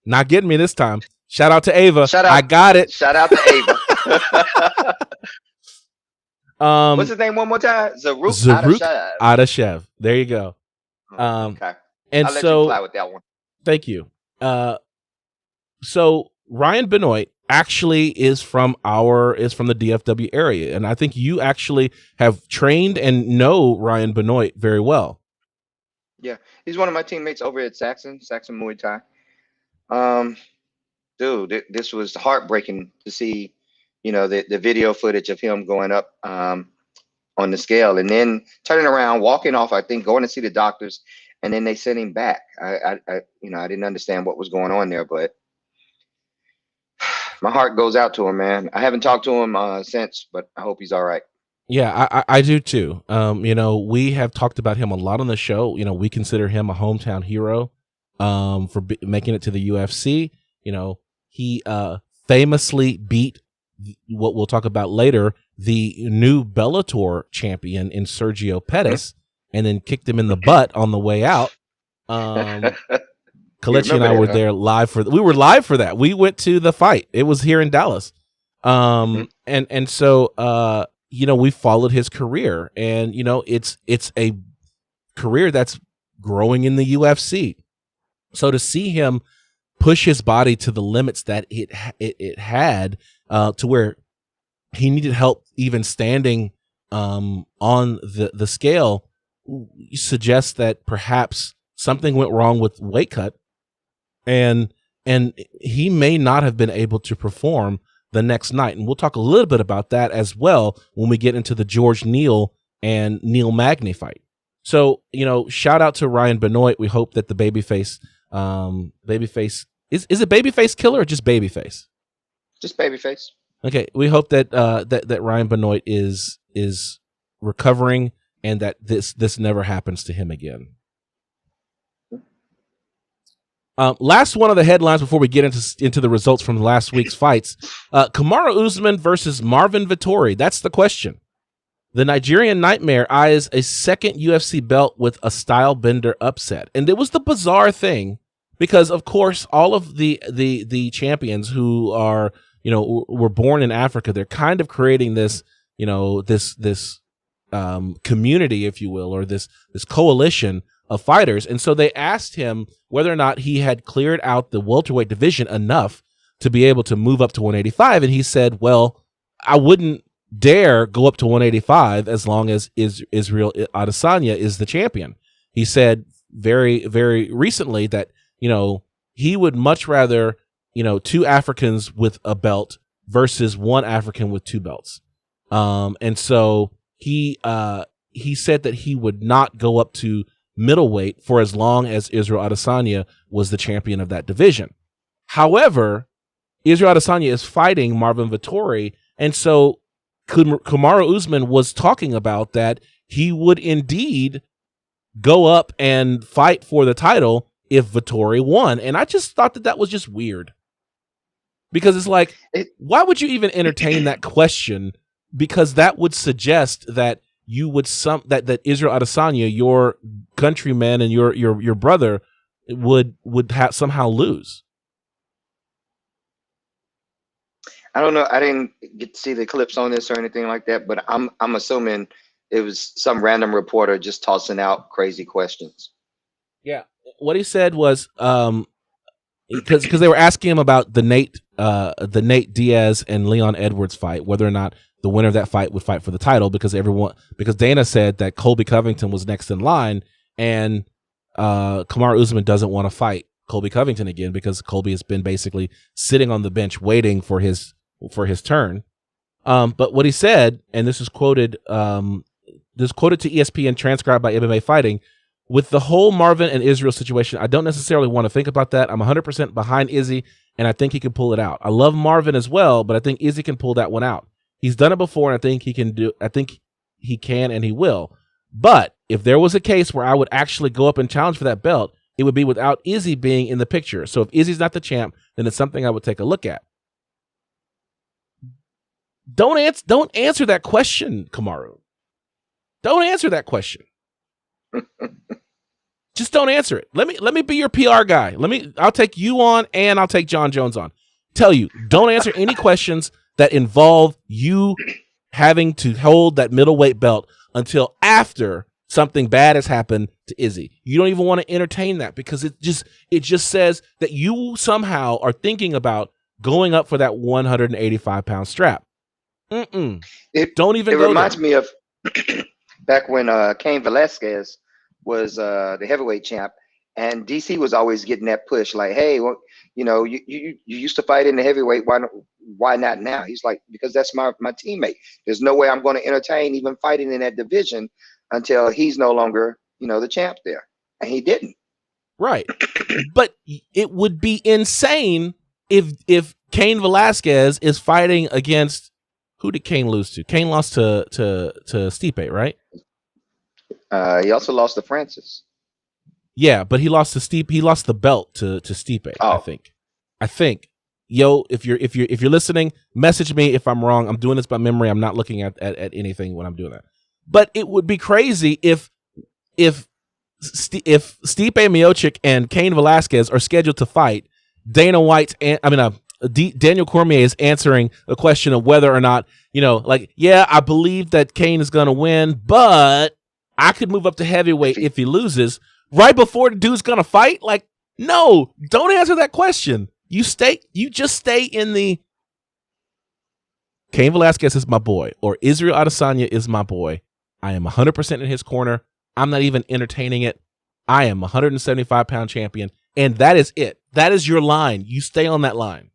Not getting me this time. Shout out to Ava. I got it. Shout out to Ava. What's his name one more time? Zaruk Adeshev. There you go. Okay. And I'll let so you fly with that one. Thank you. So Ryan Benoit actually is from the DFW area, and I think you actually have trained and know Ryan Benoit very well. Yeah, he's one of my teammates over at Saxon Muay Thai. Dude, this was heartbreaking to see, the video footage of him going up on the scale and then turning around, walking off, I think going to see the doctors, and then they sent him back. I didn't understand what was going on there, but my heart goes out to him, man. I haven't talked to him since, but I hope he's all right. Yeah, I do too. We have talked about him a lot on the show. We consider him a hometown hero for making it to the UFC. He famously beat what we'll talk about later, the new Bellator champion in Sergio Pettis, and then kicked him in the butt on the way out. Kalechi and I were there live we were live for that. We went to the fight. It was here in Dallas. And so we followed his career, and it's a career that's growing in the UFC. So to see him push his body to the limits that it had, to where he needed help even standing on the scale, suggests that perhaps something went wrong with weight cut, and he may not have been able to perform the next night. And we'll talk a little bit about that as well when we get into the George Neal and Neil Magny fight. So, shout out to Ryan Benoit. We hope that the babyface is it babyface killer or just babyface? Just babyface. Okay. We hope that that Ryan Benoit is recovering and that this never happens to him again. Last one of the headlines before we get into the results from last week's fights. Kamaru Usman versus Marvin Vettori. That's the question. The Nigerian Nightmare eyes a second UFC belt with a style bender upset. And it was the bizarre thing because, of course, all of the champions who are, were born in Africa, they're kind of creating this, this community, if you will, or this coalition of fighters. And so they asked him whether or not he had cleared out the welterweight division enough to be able to move up to 185. And he said, well, I wouldn't dare go up to 185 as long as Israel Adesanya is the champion. He said very, very recently that, he would much rather, two Africans with a belt versus one African with two belts. And so he said that he would not go up to middleweight for as long as Israel Adesanya was the champion of that division. However, Israel Adesanya is fighting Marvin Vettori, and so Kamaru Usman was talking about that he would indeed go up and fight for the title if Vettori won. And I just thought that was just weird. Because it's like, why would you even entertain that question? Because that would suggest that you would that Israel Adesanya, your countryman and your brother, would somehow lose. I don't know. I didn't get to see the clips on this or anything like that, but I'm assuming it was some random reporter just tossing out crazy questions. Yeah, what he said was because they were asking him about the Nate Diaz and Leon Edwards fight, whether or not the winner of that fight would fight for the title, because Dana said that Colby Covington was next in line, and Kamaru Usman doesn't want to fight Colby Covington again because Colby has been basically sitting on the bench waiting for his turn. But what he said, and this is quoted to ESPN, transcribed by MMA Fighting, with the whole Marvin and Israel situation, I don't necessarily want to think about that. I'm 100% behind Izzy, and I think he can pull it out. I love Marvin as well, but I think Izzy can pull that one out. He's done it before, and I think he can and he will. But if there was a case where I would actually go up and challenge for that belt, it would be without Izzy being in the picture. So if Izzy's not the champ, then it's something I would take a look at. Don't answer that question, Kamaru. Don't answer that question. Just don't answer it. Let me be your PR guy. I'll take you on and I'll take John Jones on. Tell you, don't answer any questions that involve you having to hold that middleweight belt until after something bad has happened to Izzy. You don't even want to entertain that because it just says that you somehow are thinking about going up for that 185-pound strap. Don't even go It reminds there. me of back when Cain Velasquez was the heavyweight champ, and DC was always getting that push, like, hey, well, you know, you used to fight in the heavyweight, why not now? He's like, because that's my teammate. There's no way I'm going to entertain even fighting in that division until he's no longer, you know, the champ there. And he didn't. Right. But it would be insane if Cain Velasquez is fighting against, who did Cain lose to? Cain lost to Stipe, right? He also lost to Francis. Yeah, but he lost to Stipe. He lost the belt to Stipe. Oh. I think. Yo, if you're listening, message me if I'm wrong. I'm doing this by memory. I'm not looking at anything when I'm doing that. But it would be crazy if Stipe Miocic and Cain Velasquez are scheduled to fight. Daniel Cormier is answering the question of whether or not, you know, like, yeah, I believe that Cain is going to win, but I could move up to heavyweight if he loses. Right before the dude's going to fight? Like, no, don't answer that question. You just stay in the Cain Velasquez is my boy, or Israel Adesanya is my boy. I am 100% in his corner. I'm not even entertaining it. I am 175-pound champion, and that is it. That is your line. You stay on that line.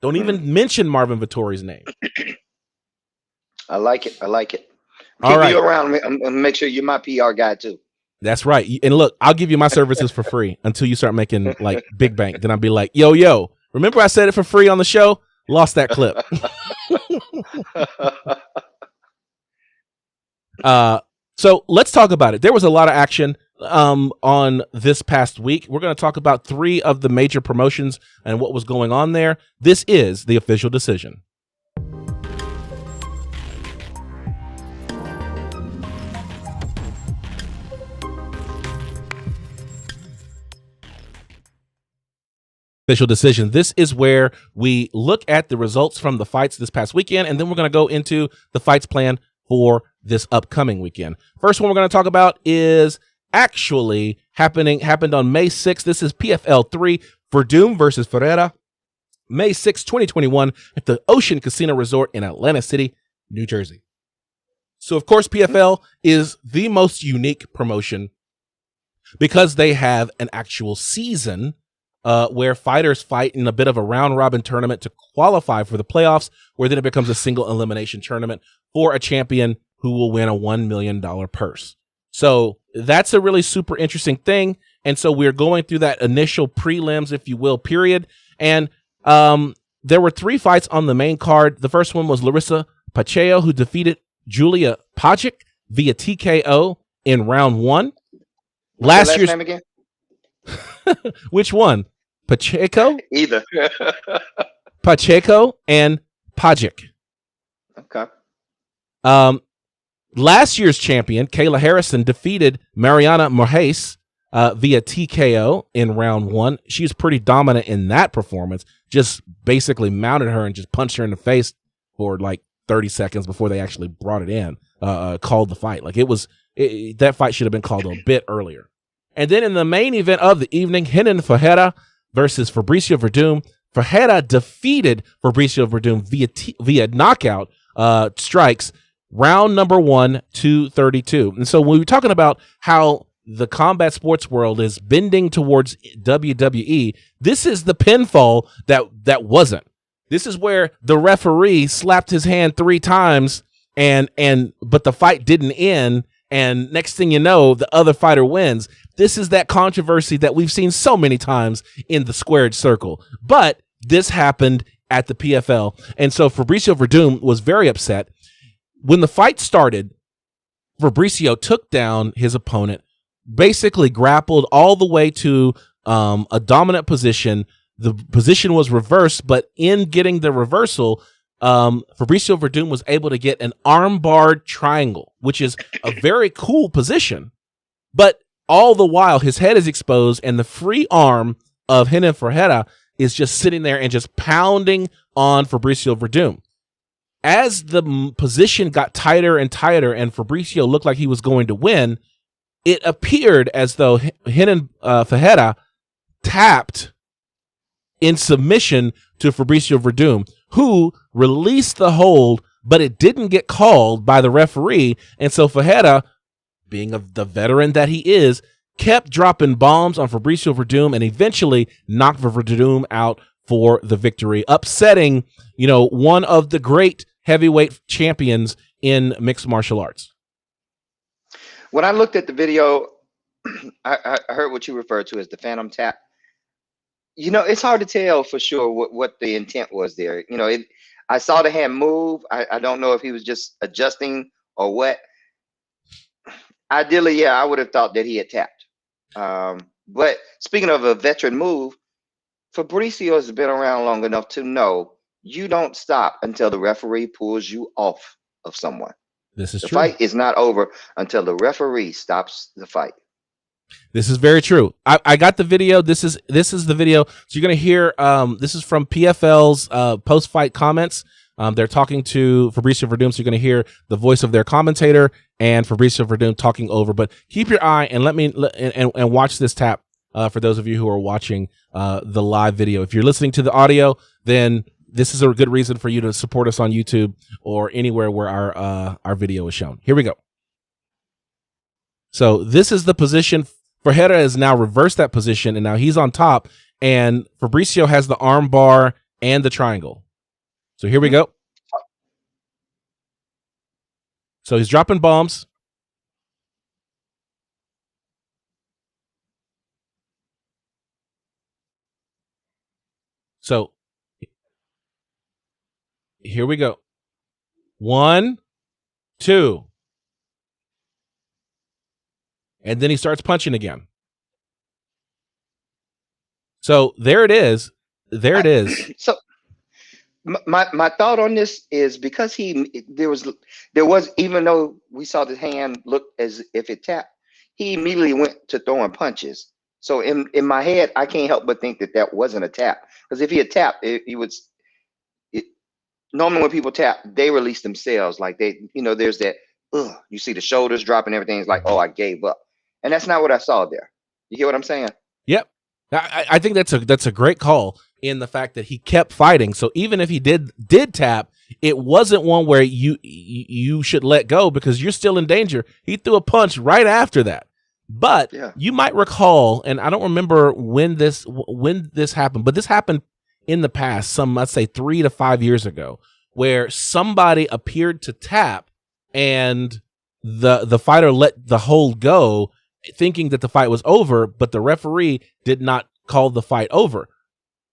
Don't even mention Marvin Vettori's name. I like it. Keep All right. you around. I'm make sure you're my PR guy too. That's right. And look, I'll give you my services for free until you start making like big bank. Then I'll be like, yo, remember I said it for free on the show? Lost that clip. So let's talk about it. There was a lot of action on this past week. We're going to talk about 3 of the major promotions and what was going on there. This is the official decision. Official decision. This is where we look at the results from the fights this past weekend, and then we're going to go into the fights plan for this upcoming weekend. First one we're going to talk about is actually happened on May 6th. This is PFL 3, Verdum versus Ferreira, May 6, 2021, at the Ocean Casino Resort in Atlantic City, New Jersey. So, of course, PFL is the most unique promotion because they have an actual season where fighters fight in a bit of a round-robin tournament to qualify for the playoffs, where then it becomes a single elimination tournament for a champion who will win a $1 million purse. So that's a really super interesting thing. And so we're going through that initial prelims, if you will, period. And there were 3 fights on the main card. The first one was Larissa Pacheco, who defeated Julia Pajic via TKO in round 1. Last year's name again? Which one? Pacheco? Either. Pacheco and Pajic. Okay. Last year's champion, Kayla Harrison, defeated Mariana Moraes via TKO in round 1. She was pretty dominant in that performance. Just basically mounted her and just punched her in the face for like 30 seconds before they actually brought it in, called the fight. Like that fight should have been called a bit earlier. And then in the main event of the evening, Renan Ferreira versus Fabricio Verdum. Ferreira defeated Fabricio Verdum via knockout strikes, round number 1, 232. And so when we're talking about how the combat sports world is bending towards WWE, this is the pinfall that wasn't. This is where the referee slapped his hand 3 times but the fight didn't end, and next thing you know, the other fighter wins. This is that controversy that we've seen so many times in the squared circle. But this happened at the PFL. And so Fabricio Verdum was very upset. When the fight started, Fabricio took down his opponent, basically grappled all the way to a dominant position. The position was reversed, but in getting the reversal, Fabricio Verdum was able to get an armbar triangle, which is a very cool position. But all the while, his head is exposed, and the free arm of Renan Ferreira is just sitting there and just pounding on Fabricio Verdum. As the position got tighter and tighter, and Fabricio looked like he was going to win, it appeared as though Renan Ferreira tapped in submission to Fabricio Verdum, who released the hold, but it didn't get called by the referee. And so Ferreira, being the veteran that he is, kept dropping bombs on Fabricio Verdum and eventually knocked Verdum out for the victory, upsetting, one of the great heavyweight champions in mixed martial arts. When I looked at the video, I heard what you referred to as the phantom tap. It's hard to tell for sure what the intent was there. I saw the hand move. I don't know if he was just adjusting or what. Ideally, yeah, I would have thought that he had tapped. But speaking of a veteran move, Fabricio has been around long enough to know you don't stop until the referee pulls you off of someone. This is true. The fight is not over until the referee stops the fight. This is very true. I got the video. This is the video. So you're going to hear, this is from PFL's post-fight comments. They're talking to Fabricio Verdum, so you're going to hear the voice of their commentator and Fabricio Verdum talking over. But keep your eye and and watch this tap for those of you who are watching the live video. If you're listening to the audio, then this is a good reason for you to support us on YouTube or anywhere where our video is shown. Here we go. So this is the position. Ferreira has now reversed that position, and now he's on top, and Fabricio has the arm bar and the triangle. So here we go. So he's dropping bombs. So here we go. 1, 2. And then he starts punching again. So there it is. There it is. So my thought on this is because there was even though we saw the hand look as if it tapped, he immediately went to throwing punches. So in my head, I can't help but think that wasn't a tap, because if he had tapped, normally when people tap, they release themselves, like there's that. You see the shoulders dropping, everything is like, oh, I gave up. And that's not what I saw there. You hear what I'm saying? Yep. I think that's a great call in the fact that he kept fighting. So even if he did tap, it wasn't one where you should let go because you're still in danger. He threw a punch right after that. But you might recall, and I don't remember when this happened, but this happened in the past, let's say 3 to 5 years ago, where somebody appeared to tap and the fighter let the hold go, thinking that the fight was over, but the referee did not call the fight over.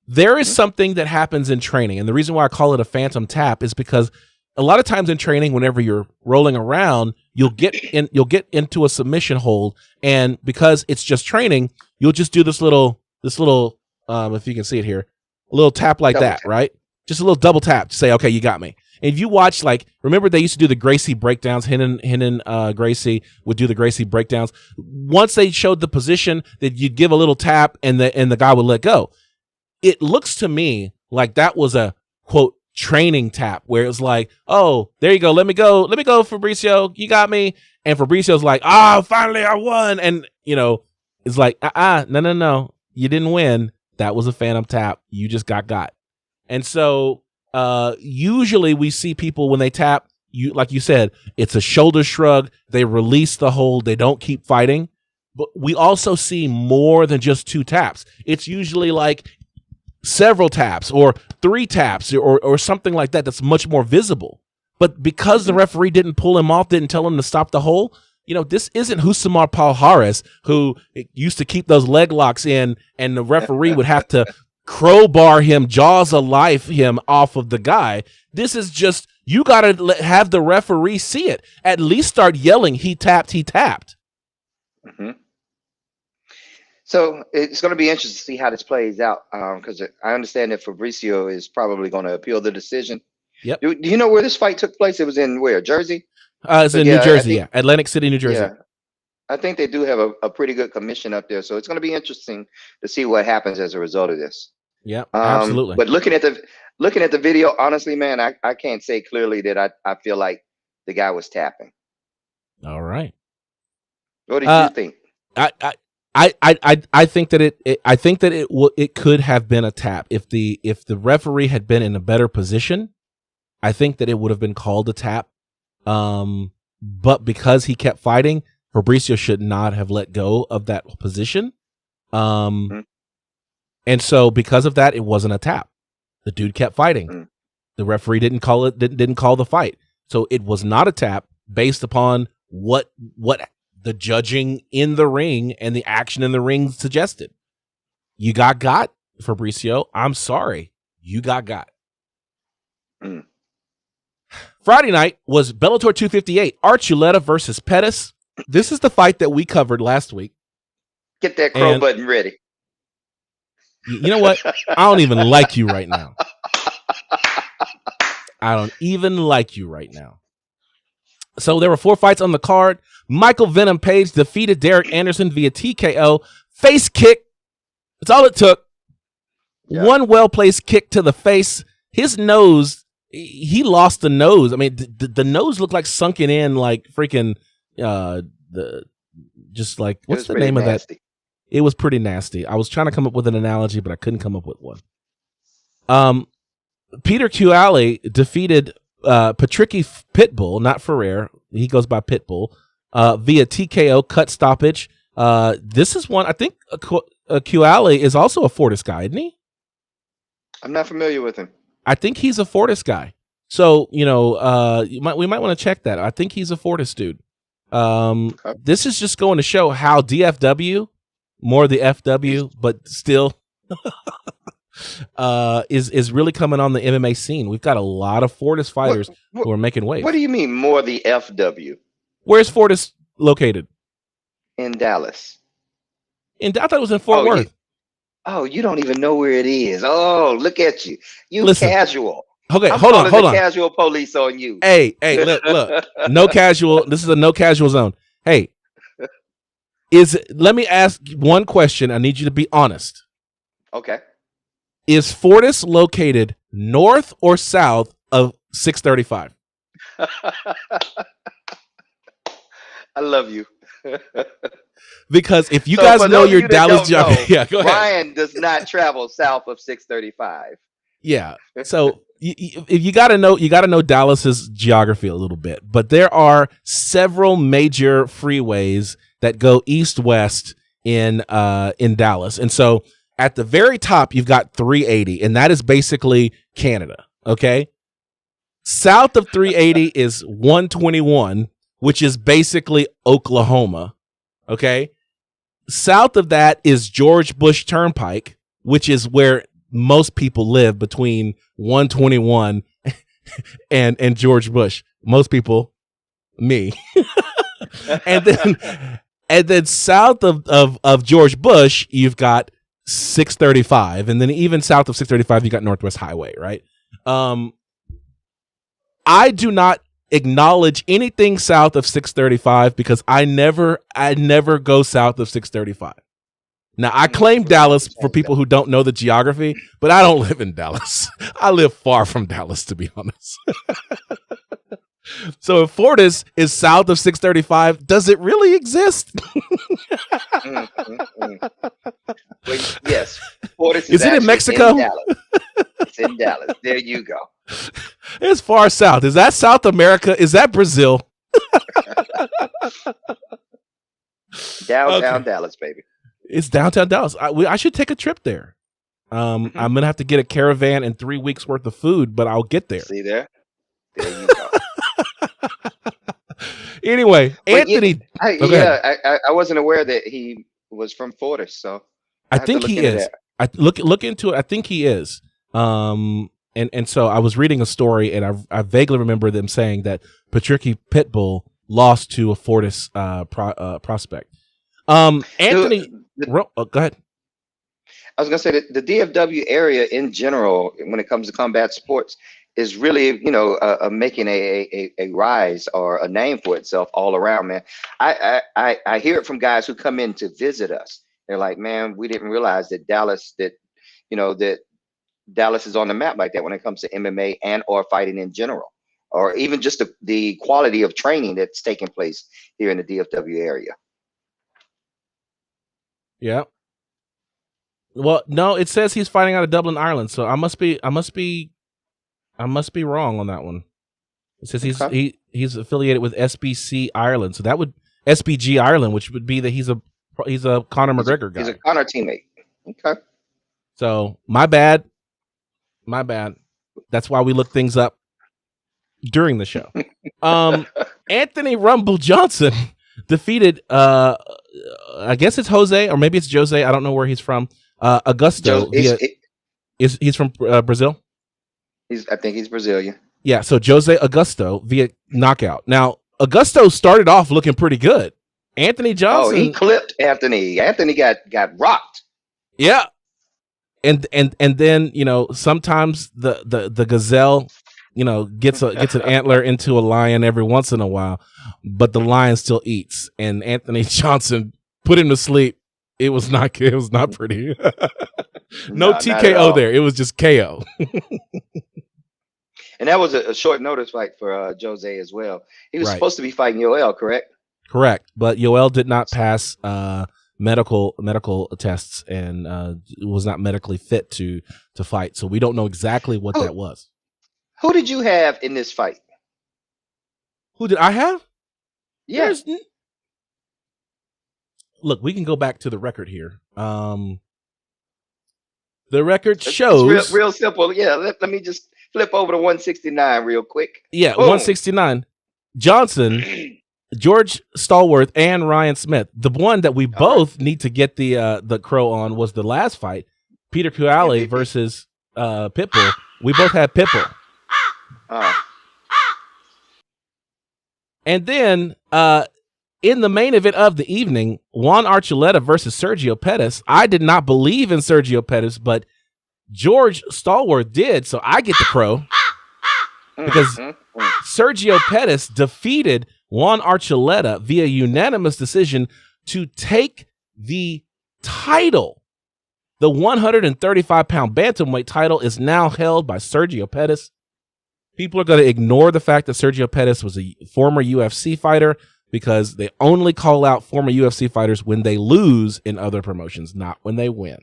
There is something that happens in training, and the reason why I call it a phantom tap is because a lot of times in training, whenever you're rolling around, you'll get into a submission hold, and because it's just training, you'll just do this little if you can see it here, a little tap like that, right? Just a little double tap to say, okay, you got me. And if you watch, remember they used to do the Gracie breakdowns. Renan Gracie would do the Gracie breakdowns. Once they showed the position, that you'd give a little tap and the guy would let go. It looks to me like that was a quote training tap where it was like, oh, there you go. Let me go, Fabricio. You got me. And Fabricio's like, finally I won. And it's like, no, you didn't win. That was a phantom tap. You just got. And so usually we see people when they tap, like you said, it's a shoulder shrug. They release the hold. They don't keep fighting. But we also see more than just 2 taps. It's usually like several taps or 3 taps or something like that. That's much more visible. But because the referee didn't pull him off, didn't tell him to stop the hold, this isn't Husamar Palhares, who used to keep those leg locks in, and the referee would have to crowbar him, jaws of life him off of the guy. This is just, you got to have the referee see it. At least start yelling, he tapped. Mm-hmm. So it's going to be interesting to see how this plays out, because I understand that Fabricio is probably going to appeal the decision. Yep. Do you know where this fight took place? It was in where? Jersey? It's in New Jersey, Atlantic City, New Jersey. Yeah. I think they do have a pretty good commission up there, so it's going to be interesting to see what happens as a result of this. Yeah, absolutely. But looking at the video, honestly, man, I can't say clearly that I feel like the guy was tapping. All right. What do you think? I think that it could have been a tap if the referee had been in a better position. I think that it would have been called a tap. But because he kept fighting, Fabricio should not have let go of that position. And so because of that, it wasn't a tap. The dude kept fighting. The referee didn't call the fight. So it was not a tap based upon what the judging in the ring and the action in the ring suggested. You got, Fabricio. I'm sorry. You got. Friday night was Bellator 258, Archuleta versus Pettis. This is the fight that we covered last week. Get that crow button ready. You know what? I don't even like you right now. I don't even like you right now. So there were 4 fights on the card. Michael Venom Page defeated Derek Anderson via TKO. Face kick. That's all it took. Yeah. One well-placed kick to the face. His nose, he lost the nose. I mean, the nose looked like sunken in, like freaking, what's the name of that? It was pretty nasty. I was trying to come up with an analogy, but I couldn't come up with one. Peter Chiali defeated Patricky Pitbull, not Ferrer. He goes by Pitbull, via TKO cut stoppage. This is one, I think Chiali is also a Fortis guy, isn't he? I'm not familiar with him. I think he's a Fortis guy. So, we might want to check that. I think he's a Fortis dude. Okay. This is just going to show how DFW, more the FW, but still is really coming on the MMA scene. We've got a lot of Fortis fighters who are making waves. What do you mean more the FW? Where's Fortis located? In Dallas. I thought it was in Fort Worth. You don't even know where it is. Oh, look at you. Listen, casual. Okay, hold on. Casual police on you. Hey, look. No casual. This is a no casual zone. Hey, let me ask one question. I need you to be honest. Okay. Is Fortis located north or south of 635? I love you. Because if you guys know your Dallas geography, yeah, go ahead. Ryan does not travel south of 635. Yeah. So if you got to know Dallas's geography a little bit, but there are several major freeways that go east-west in Dallas. And so at the very top, you've got 380, and that is basically Canada. Okay. South of 380 is 121, which is basically Oklahoma. Okay. South of that is George Bush Turnpike, which is where most people live, between 121 and George Bush. Most people, me. and then south of George Bush, you've got 635, and then even south of 635, you got Northwest Highway, right? I do not acknowledge anything south of 635 because I never go south of 635. Now, I claim Dallas for people who don't know the geography, but I don't live in Dallas. I live far from Dallas, to be honest. So if Fortis is south of 635, does it really exist? Well, yes. Fortis is it in Mexico? In Dallas. It's in Dallas. There you go. It's far south. Is that South America? Is that Brazil? Downtown Dallas, baby. It's downtown Dallas. I should take a trip there. I'm going to have to get a caravan and 3 weeks worth of food, but I'll get there. See there? There you go. Anyway, Anthony. I wasn't aware that he was from Fortis, so I think he is. I look into it. I think he is. And so I was reading a story, and I vaguely remember them saying that Patricky Pitbull lost to a Fortis prospect. Anthony, go ahead. I was going to say that the DFW area in general, when it comes to combat sports, is really, making a rise or a name for itself all around, man. I hear it from guys who come in to visit us. They're like, man, we didn't realize that Dallas is on the map like that when it comes to MMA and or fighting in general, or even just the quality of training that's taking place here in the DFW area. Yeah. Well, no, it says he's fighting out of Dublin, Ireland. So I must be wrong on that one. It says he's affiliated with SBC Ireland. So that would SBG Ireland, which would be that he's a Conor McGregor guy. He's a Conor teammate. Okay. So my bad. That's why we look things up during the show. Anthony Rumble Johnson defeated I guess it's Jose or maybe it's Jose. I don't know where he's from. Augusto. He's from Brazil. I think he's Brazilian. Yeah, so Jose Augusto via knockout. Now, Augusto started off looking pretty good. Anthony Johnson. Oh, he clipped Anthony. Anthony got rocked. Yeah. And then, sometimes the gazelle, gets an antler into a lion every once in a while, but the lion still eats. And Anthony Johnson put him to sleep. It was not pretty. No TKO there. It was just KO. And that was a short notice fight for Jose as well. He was supposed to be fighting Yoel, correct? Correct. But Yoel did not pass medical tests and was not medically fit to fight. So we don't know exactly what that was. Who did you have in this fight? Who did I have? Yeah. Look, we can go back to the record here. The record shows it's real simple. Yeah, let me just flip over to 169 real quick. Yeah, boom. 169. Johnson, George Stallworth, and Ryan Smith. The one that we both need to get the crow on was the last fight, Peter Kuali versus Pitbull. We both had Pitbull. And then in the main event of the evening, Juan Archuleta versus Sergio Pettis. I did not believe in Sergio Pettis, but George Stallworth did, so I get the crow because Sergio Pettis defeated Juan Archuleta via unanimous decision to take the title. The 135-pound bantamweight title is now held by Sergio Pettis. People are going to ignore the fact that Sergio Pettis was a former UFC fighter because they only call out former UFC fighters when they lose in other promotions, not when they win.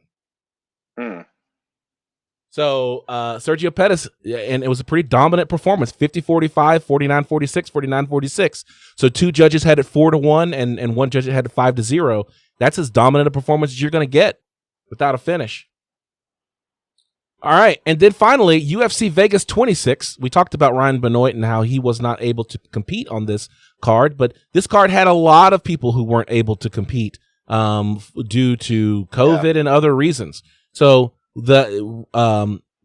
So Sergio Pettis, and it was a pretty dominant performance, 50-45, 49-46, 49-46. So two judges had it 4-1, and one judge had it 5-0. That's as dominant a performance as you're going to get without a finish. All right, and then finally, UFC Vegas 26. We talked about Ryan Benoit and how he was not able to compete on this card, but this card had a lot of people who weren't able to compete due to COVID and other reasons. So the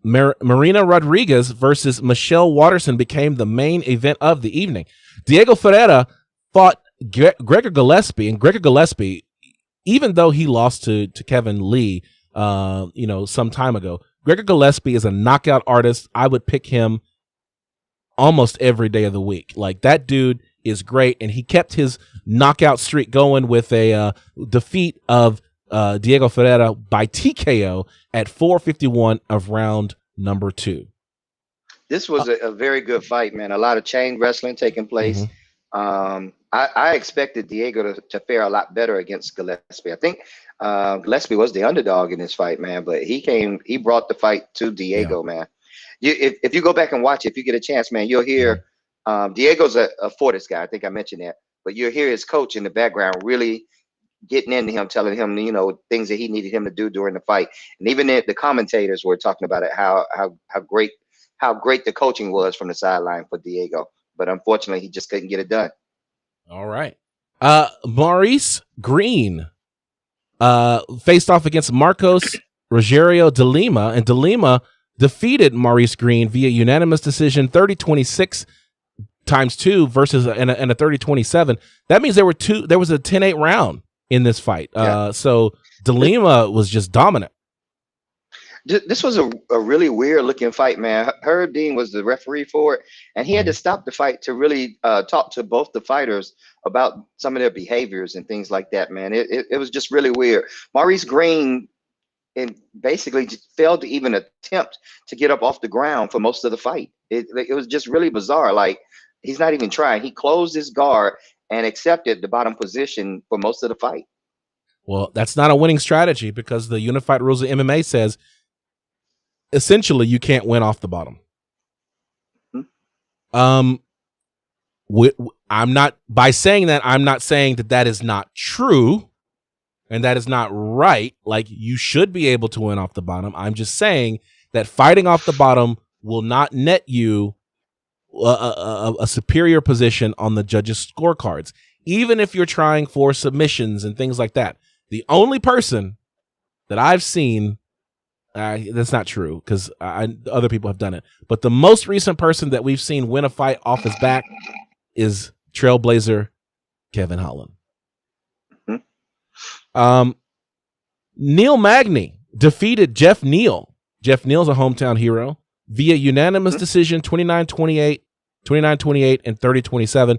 Marina Rodriguez versus Michelle Watterson became the main event of the evening. Diego Ferreira fought Gregor Gillespie, and Gregor Gillespie, even though he lost to Kevin Lee, some time ago, Gregor Gillespie is a knockout artist. I would pick him almost every day of the week. Like, that dude is great, and he kept his knockout streak going with a defeat of Diego Ferreira by TKO at 4:51 of round number 2. This was a very good fight, man. A lot of chain wrestling taking place. I expected Diego to fare a lot better against Gillespie. I think Gillespie was the underdog in this fight, man, but he brought the fight to Diego, man. If you go back and watch it, if you get a chance, man, you'll hear Diego's a Fortis guy. I think I mentioned that, but you'll hear his coach in the background really getting into him, telling him, things that he needed him to do during the fight. And even the commentators were talking about it, how great the coaching was from the sideline for Diego. But unfortunately, he just couldn't get it done. All right. Maurice Green faced off against Marcos Rogerio de Lima, and de Lima defeated Maurice Green via unanimous decision, 30-26 times 2 versus a 30-27. That means there was a 10-8 round in this fight. So de Lima was just dominant. This was a really weird looking fight, man. Herb Dean was the referee for it, and he had to stop the fight to really talk to both the fighters about some of their behaviors and things like that, man. It was just really weird. Maurice Green basically just failed to even attempt to get up off the ground for most of the fight. It was just really bizarre. Like, he's not even trying. He closed his guard and accepted the bottom position for most of the fight. Well, that's not a winning strategy because the unified rules of MMA says essentially you can't win off the bottom. I'm not, by saying that, I'm not saying that is not true and that is not right. Like, you should be able to win off the bottom. I'm just saying that fighting off the bottom will not net you a superior position on the judges' scorecards, even if you're trying for submissions and things like that. The only person that I've seen, that's not true because other people have done it, but the most recent person that we've seen win a fight off his back is Trailblazer Kevin Holland. Neil Magny defeated Jeff Neal. Jeff Neal's a hometown hero via unanimous decision, 29-28, 29-28, and 30-27.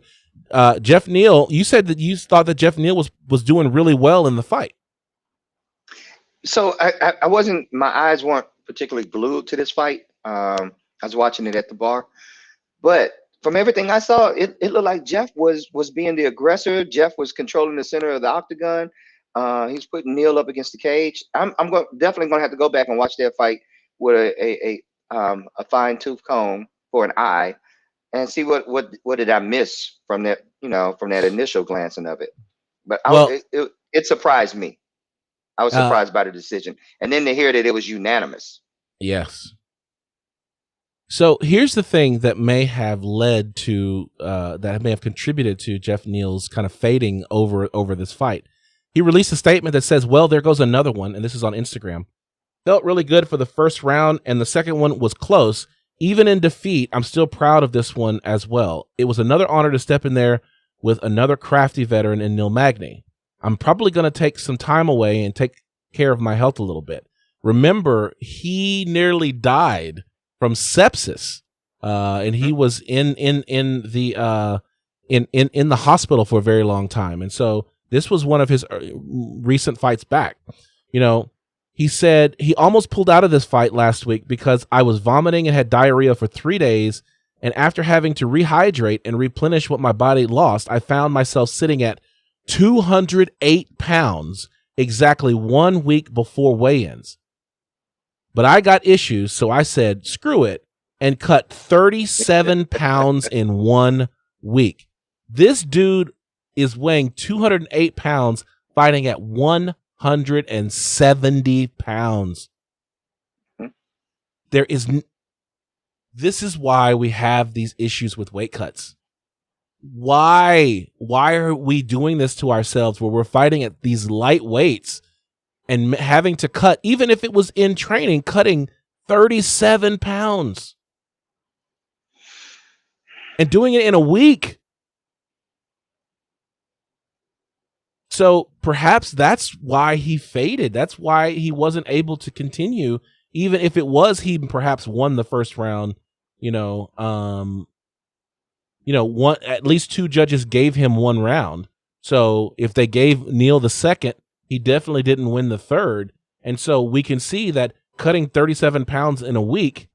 Jeff Neal, you said that you thought that Jeff Neal was doing really well in the fight. So I wasn't, my eyes weren't particularly glued to this fight. I was watching it at the bar, but from everything I saw, it looked like Jeff was being the aggressor. Jeff was controlling the center of the octagon. He's putting Neal up against the cage. I'm definitely going to have to go back and watch that fight with a fine tooth comb for an eye and see what did I miss from that, from that initial glancing of it. But it surprised me. I was surprised by the decision. And then to hear that it was unanimous. Yes. So here's the thing that may have led to, that may have contributed to Jeff Neal's kind of fading over this fight. He released a statement that says, well, there goes another one. And this is on Instagram. Felt really good for the first round, and the second one was close. Even in defeat, I'm still proud of this one as well. It was another honor to step in there with another crafty veteran in Neil Magny. I'm probably going to take some time away and take care of my health a little bit. Remember, he nearly died from sepsis, and he was in the hospital for a very long time. And so this was one of his recent fights back. He said he almost pulled out of this fight last week because I was vomiting and had diarrhea for 3 days. And after having to rehydrate and replenish what my body lost, I found myself sitting at 208 pounds exactly 1 week before weigh-ins. But I got issues, so I said, screw it, and cut 37 pounds in 1 week. This dude is weighing 208 pounds, fighting at 170 pounds. This is why we have these issues with weight cuts. Why are we doing this to ourselves where we're fighting at these light weights and having to cut, even if it was in training, cutting 37 pounds and doing it in a week? So perhaps that's why he faded. That's why he wasn't able to continue, even if it was he perhaps won the first round. At least 2 judges gave him 1 round. So if they gave Neal the second, he definitely didn't win the third. And so we can see that cutting 37 pounds in a week,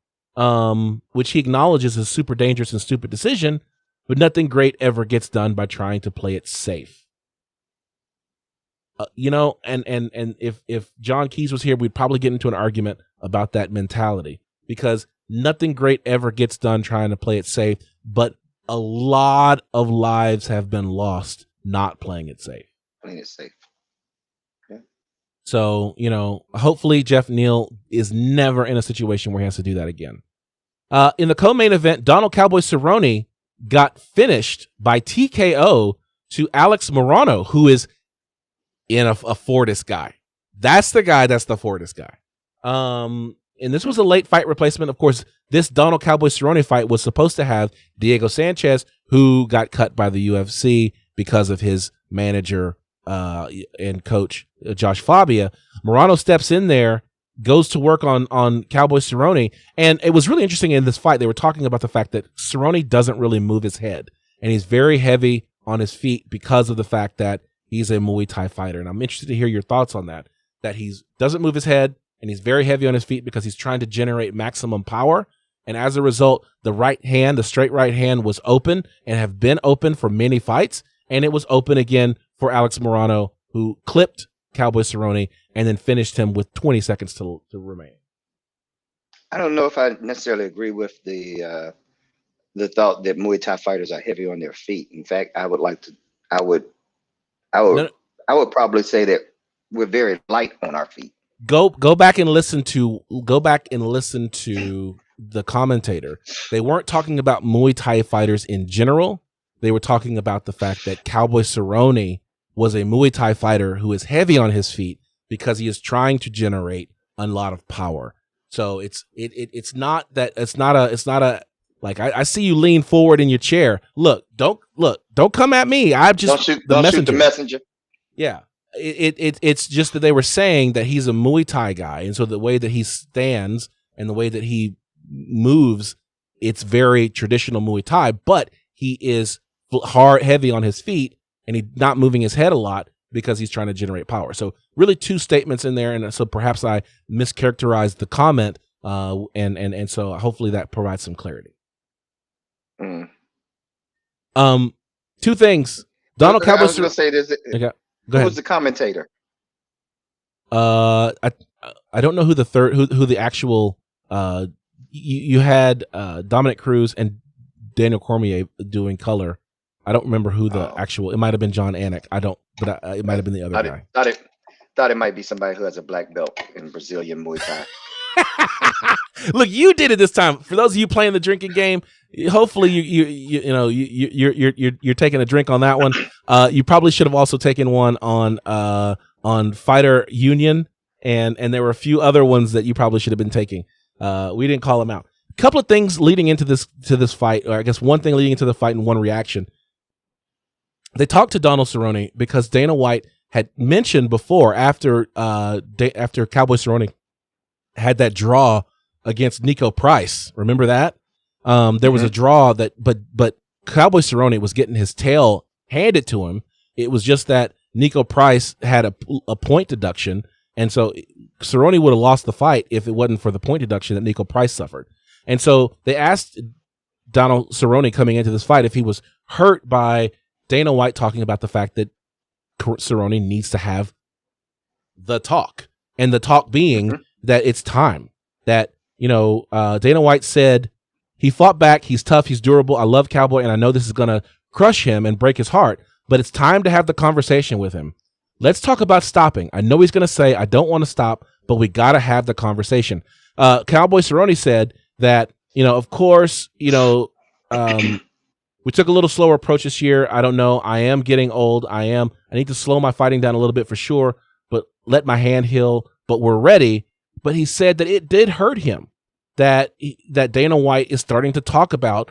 which he acknowledges is a super dangerous and stupid decision, but nothing great ever gets done by trying to play it safe. And if John Keys was here, we'd probably get into an argument about that mentality, because nothing great ever gets done trying to play it safe, but a lot of lives have been lost not playing it safe. Playing it safe. Yeah. So, hopefully Jeff Neal is never in a situation where he has to do that again. In the co-main event, Donald Cowboy Cerrone got finished by TKO to Alex Morono, who is in a Fortis guy. That's the guy. That's the Fortis guy. And this was a late fight replacement. Of course, this Donald Cowboy Cerrone fight was supposed to have Diego Sanchez, who got cut by the UFC because of his manager and coach, Josh Fabia. Morono steps in there, goes to work on Cowboy Cerrone. And it was really interesting in this fight. They were talking about the fact that Cerrone doesn't really move his head, and he's very heavy on his feet because of the fact that he's a Muay Thai fighter. And I'm interested to hear your thoughts on that he doesn't move his head, and he's very heavy on his feet because he's trying to generate maximum power. And as a result, the right hand, the straight right hand, was open and have been open for many fights. And it was open again for Alex Morono, who clipped Cowboy Cerrone and then finished him with 20 seconds to remain. I don't know if I necessarily agree with the thought that Muay Thai fighters are heavy on their feet. In fact, I would No, probably say that we're very light on our feet. go back and listen to the commentator. They weren't talking about Muay Thai fighters in general. They were talking about the fact that Cowboy Cerrone was a Muay Thai fighter who is heavy on his feet because he is trying to generate a lot of power. So it's not a like I see you lean forward in your chair. Don't come at me. I'm just shoot the messenger. Yeah. It's just that they were saying that he's a Muay Thai guy, and so the way that he stands and the way that he moves, it's very traditional Muay Thai, but he is heavy on his feet, and he's not moving his head a lot because he's trying to generate power. So really two statements in there, and so perhaps I mischaracterized the comment, and so hopefully that provides some clarity. Two things. Donald Cowboy. I was going to say this. Okay, go who ahead. was the commentator? I don't know who the actual. You had Dominic Cruz and Daniel Cormier doing color. I don't remember who the actual. It might have been John Anik. I don't, but it might have been the other guy. Thought it might be somebody who has a black belt in Brazilian Muay Thai. Look, you did it this time. For those of you playing the drinking game, hopefully you're taking a drink on that one. You probably should have also taken one on Fighter Union, and there were a few other ones that you probably should have been taking. We didn't call them out. A couple of things leading into this fight, or I guess one thing leading into the fight and one reaction. They talked to Donald Cerrone because Dana White had mentioned before after Cowboy Cerrone had that draw against Nico Price. Remember that? There was a draw but Cowboy Cerrone was getting his tail handed to him. It was just that Nico Price had a point deduction, and so Cerrone would have lost the fight if it wasn't for the point deduction that Nico Price suffered. And so they asked Donald Cerrone coming into this fight if he was hurt by Dana White talking about the fact that Cerrone needs to have the talk, and the talk being that it's time. That, Dana White said he fought back, he's tough, he's durable, I love Cowboy, and I know this is going to crush him and break his heart, but it's time to have the conversation with him. Let's talk about stopping. I know he's going to say, I don't want to stop, but we got to have the conversation. Cowboy Cerrone said that, of course, we took a little slower approach this year. I don't know. I am getting old. I need to slow my fighting down a little bit for sure, but let my hand heal, but we're ready. But he said that it did hurt him that Dana White is starting to talk about,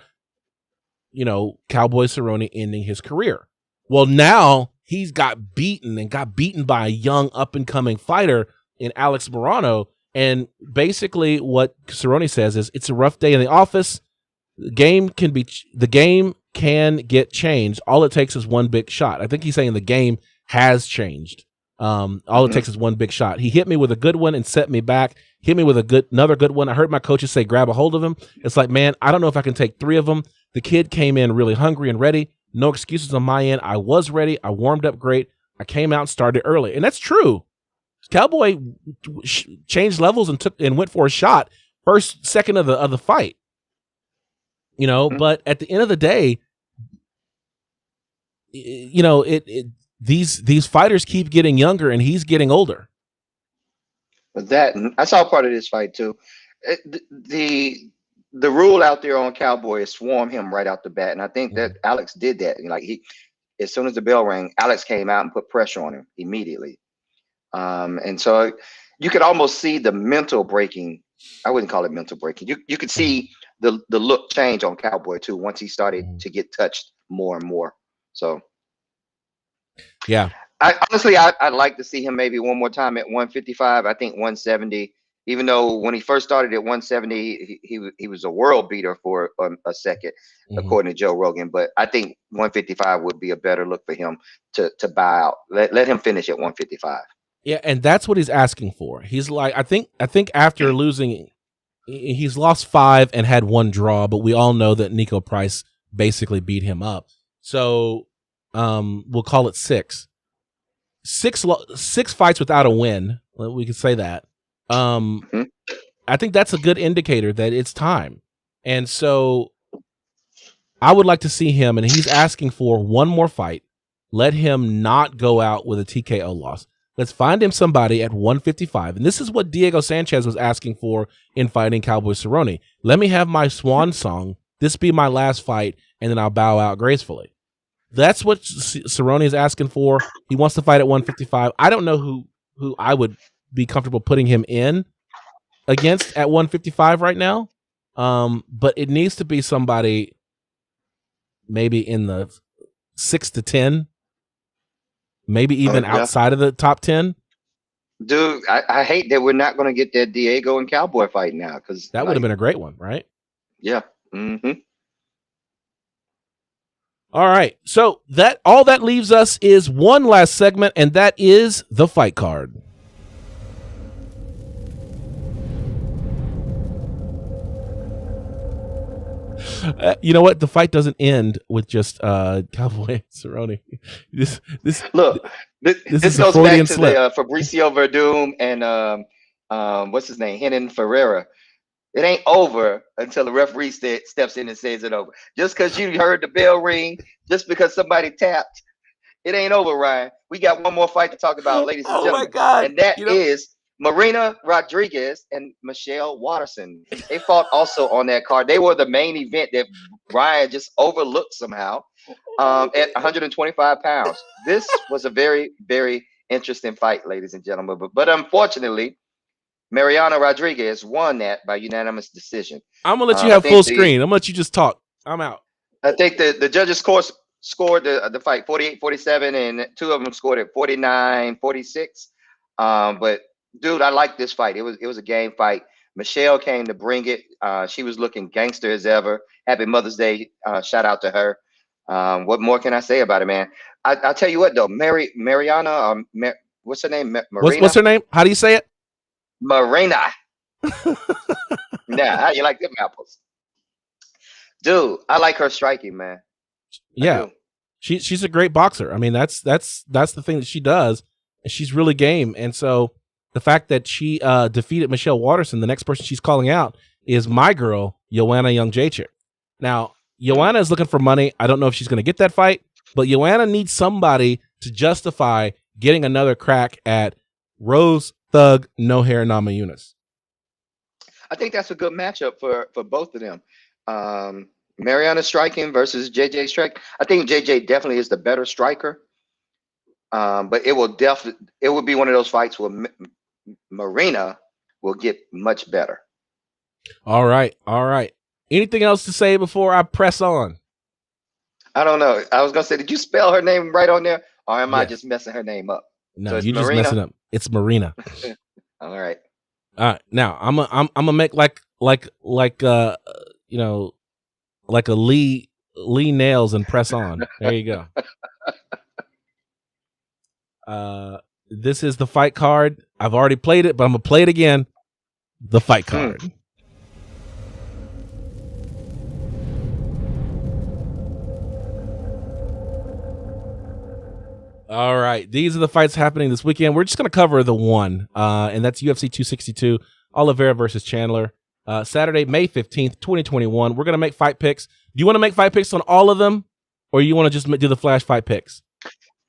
Cowboy Cerrone ending his career. Well, now he's got beaten by a young up-and-coming fighter in Alex Morano. And basically what Cerrone says is it's a rough day in the office. The game can get changed. All it takes is one big shot. I think he's saying the game has changed. All it takes is one big shot. He hit me with a good one and set me back. Hit me with another good one. I heard my coaches say, grab a hold of him. It's like, man, I don't know if I can take 3 of them. The kid came in really hungry and ready. No excuses on my end. I was ready. I warmed up great. I came out and started early. And that's true. Cowboy changed levels and went for a shot first second of the fight. But at the end of the day, these fighters keep getting younger and he's getting older. But I saw part of this fight too. The rule out there on Cowboy is swarm him right out the bat, and I think that Alex did that. As soon as the bell rang, Alex came out and put pressure on him immediately. And so you could almost see the mental breaking. I wouldn't call it mental breaking. You could see the look change on Cowboy too once he started to get touched more and more. So yeah, I'd like to see him maybe one more time at 155. I think 170. Even though when he first started at 170, he was a world beater for a second, according to Joe Rogan. But I think 155 would be a better look for him to buy out. Let him finish at 155. Yeah, and that's what he's asking for. He's like, I think after losing, he's lost 5 and had 1 draw, but we all know that Nico Price basically beat him up. So we'll call it 6. six fights without a win. We could say that. I think that's a good indicator that it's time. And so I would like to see him, and he's asking for one more fight. Let him not go out with a TKO loss. Let's find him somebody at 155. And this is what Diego Sanchez was asking for in fighting Cowboy Cerrone. Let me have my swan song. This be my last fight, and then I'll bow out gracefully. That's what Cerrone is asking for. He wants to fight at 155. I don't know who I would be comfortable putting him in against at 155 right now. But it needs to be somebody maybe in the 6 to 10, maybe even outside of the top 10. Dude, I hate that we're not going to get that Diego and Cowboy fight now, because that would have been a great one, right? Yeah. All right. So all that leaves us is one last segment, and that is the fight card. You know what? The fight doesn't end with just Cowboy Cerrone. This goes Freudian back to slip. the Fabricio Verdum and what's his name, Henan Ferreira. It ain't over until the referee steps in and says it over. Just because you heard the bell ring, just because somebody tapped, it ain't over, Ryan. We got one more fight to talk about, ladies and gentlemen. My God. And that is Marina Rodriguez and Michelle Watterson. They fought also on that card. They were the main event that Ryan just overlooked somehow at 125 pounds. This was a very, very interesting fight, ladies and gentlemen. But unfortunately, Mariana Rodriguez won that by unanimous decision. I'm going to let you have full screen. I'm going to let you just talk. I'm out. I think the judges scored the fight 48-47, and two of them scored it 49-46. But dude, I like this fight. It was a game fight. Michelle came to bring it. She was looking gangster as ever. Happy Mother's Day. Shout out to her. What more can I say about it, man? I'll tell you what, though. Mariana, what's her name? Marina? What's her name? How do you say it? Marina. Now, how you like them apples? Dude, I like her striking, man. Yeah. She's a great boxer. I mean, that's the thing that she does. And she's really game. And so the fact that she defeated Michelle Watterson, the next person she's calling out is my girl, Joanna Jędrzejczyk. Now, Joanna is looking for money. I don't know if she's going to get that fight, but Joanna needs somebody to justify getting another crack at Rose Thug No Hair Namajunas. I think that's a good matchup for both of them. Mariana striking versus JJ strike. I think JJ definitely is the better striker. But it will be one of those fights where Marina will get much better. All right. Anything else to say before I press on? I don't know. I was gonna say, did you spell her name right on there, or am I just messing her name up? No, so you just messing up. It's Marina. All right. Now I'm gonna make like a Lee Nails and press on. There you go. This is the fight card. I've already played it, but I'm gonna play it again. The fight card. All right, these are the fights happening this weekend. We're just going to cover the one, and that's UFC 262, Oliveira versus Chandler, Saturday, May 15th, 2021. We're going to make fight picks. Do you want to make fight picks on all of them, or you want to just do the flash fight picks?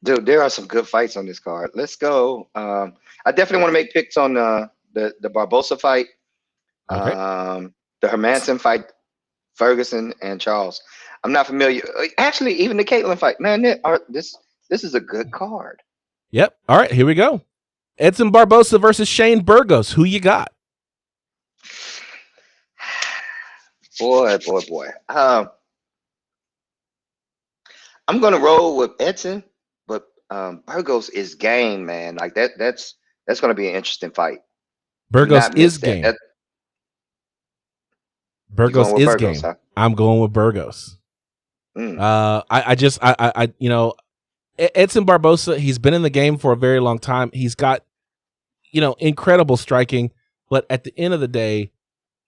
Dude, there are some good fights on this card. Let's go. I definitely want to make picks on the Barbosa fight, Okay. The Hermanson fight, Ferguson and Charles. I'm not familiar. Actually, even the Caitlin fight. Man, this is a good card. Yep. All right, here we go. Edson Barbosa versus Shane Burgos. Who you got? Boy. I'm gonna roll with Edson, but Burgos is game, man. Like that's gonna be an interesting fight. Burgos is game. Burgos is game. Huh? I'm going with Burgos. I Edson Barbosa, he's been in the game for a very long time. He's got, incredible striking, but at the end of the day,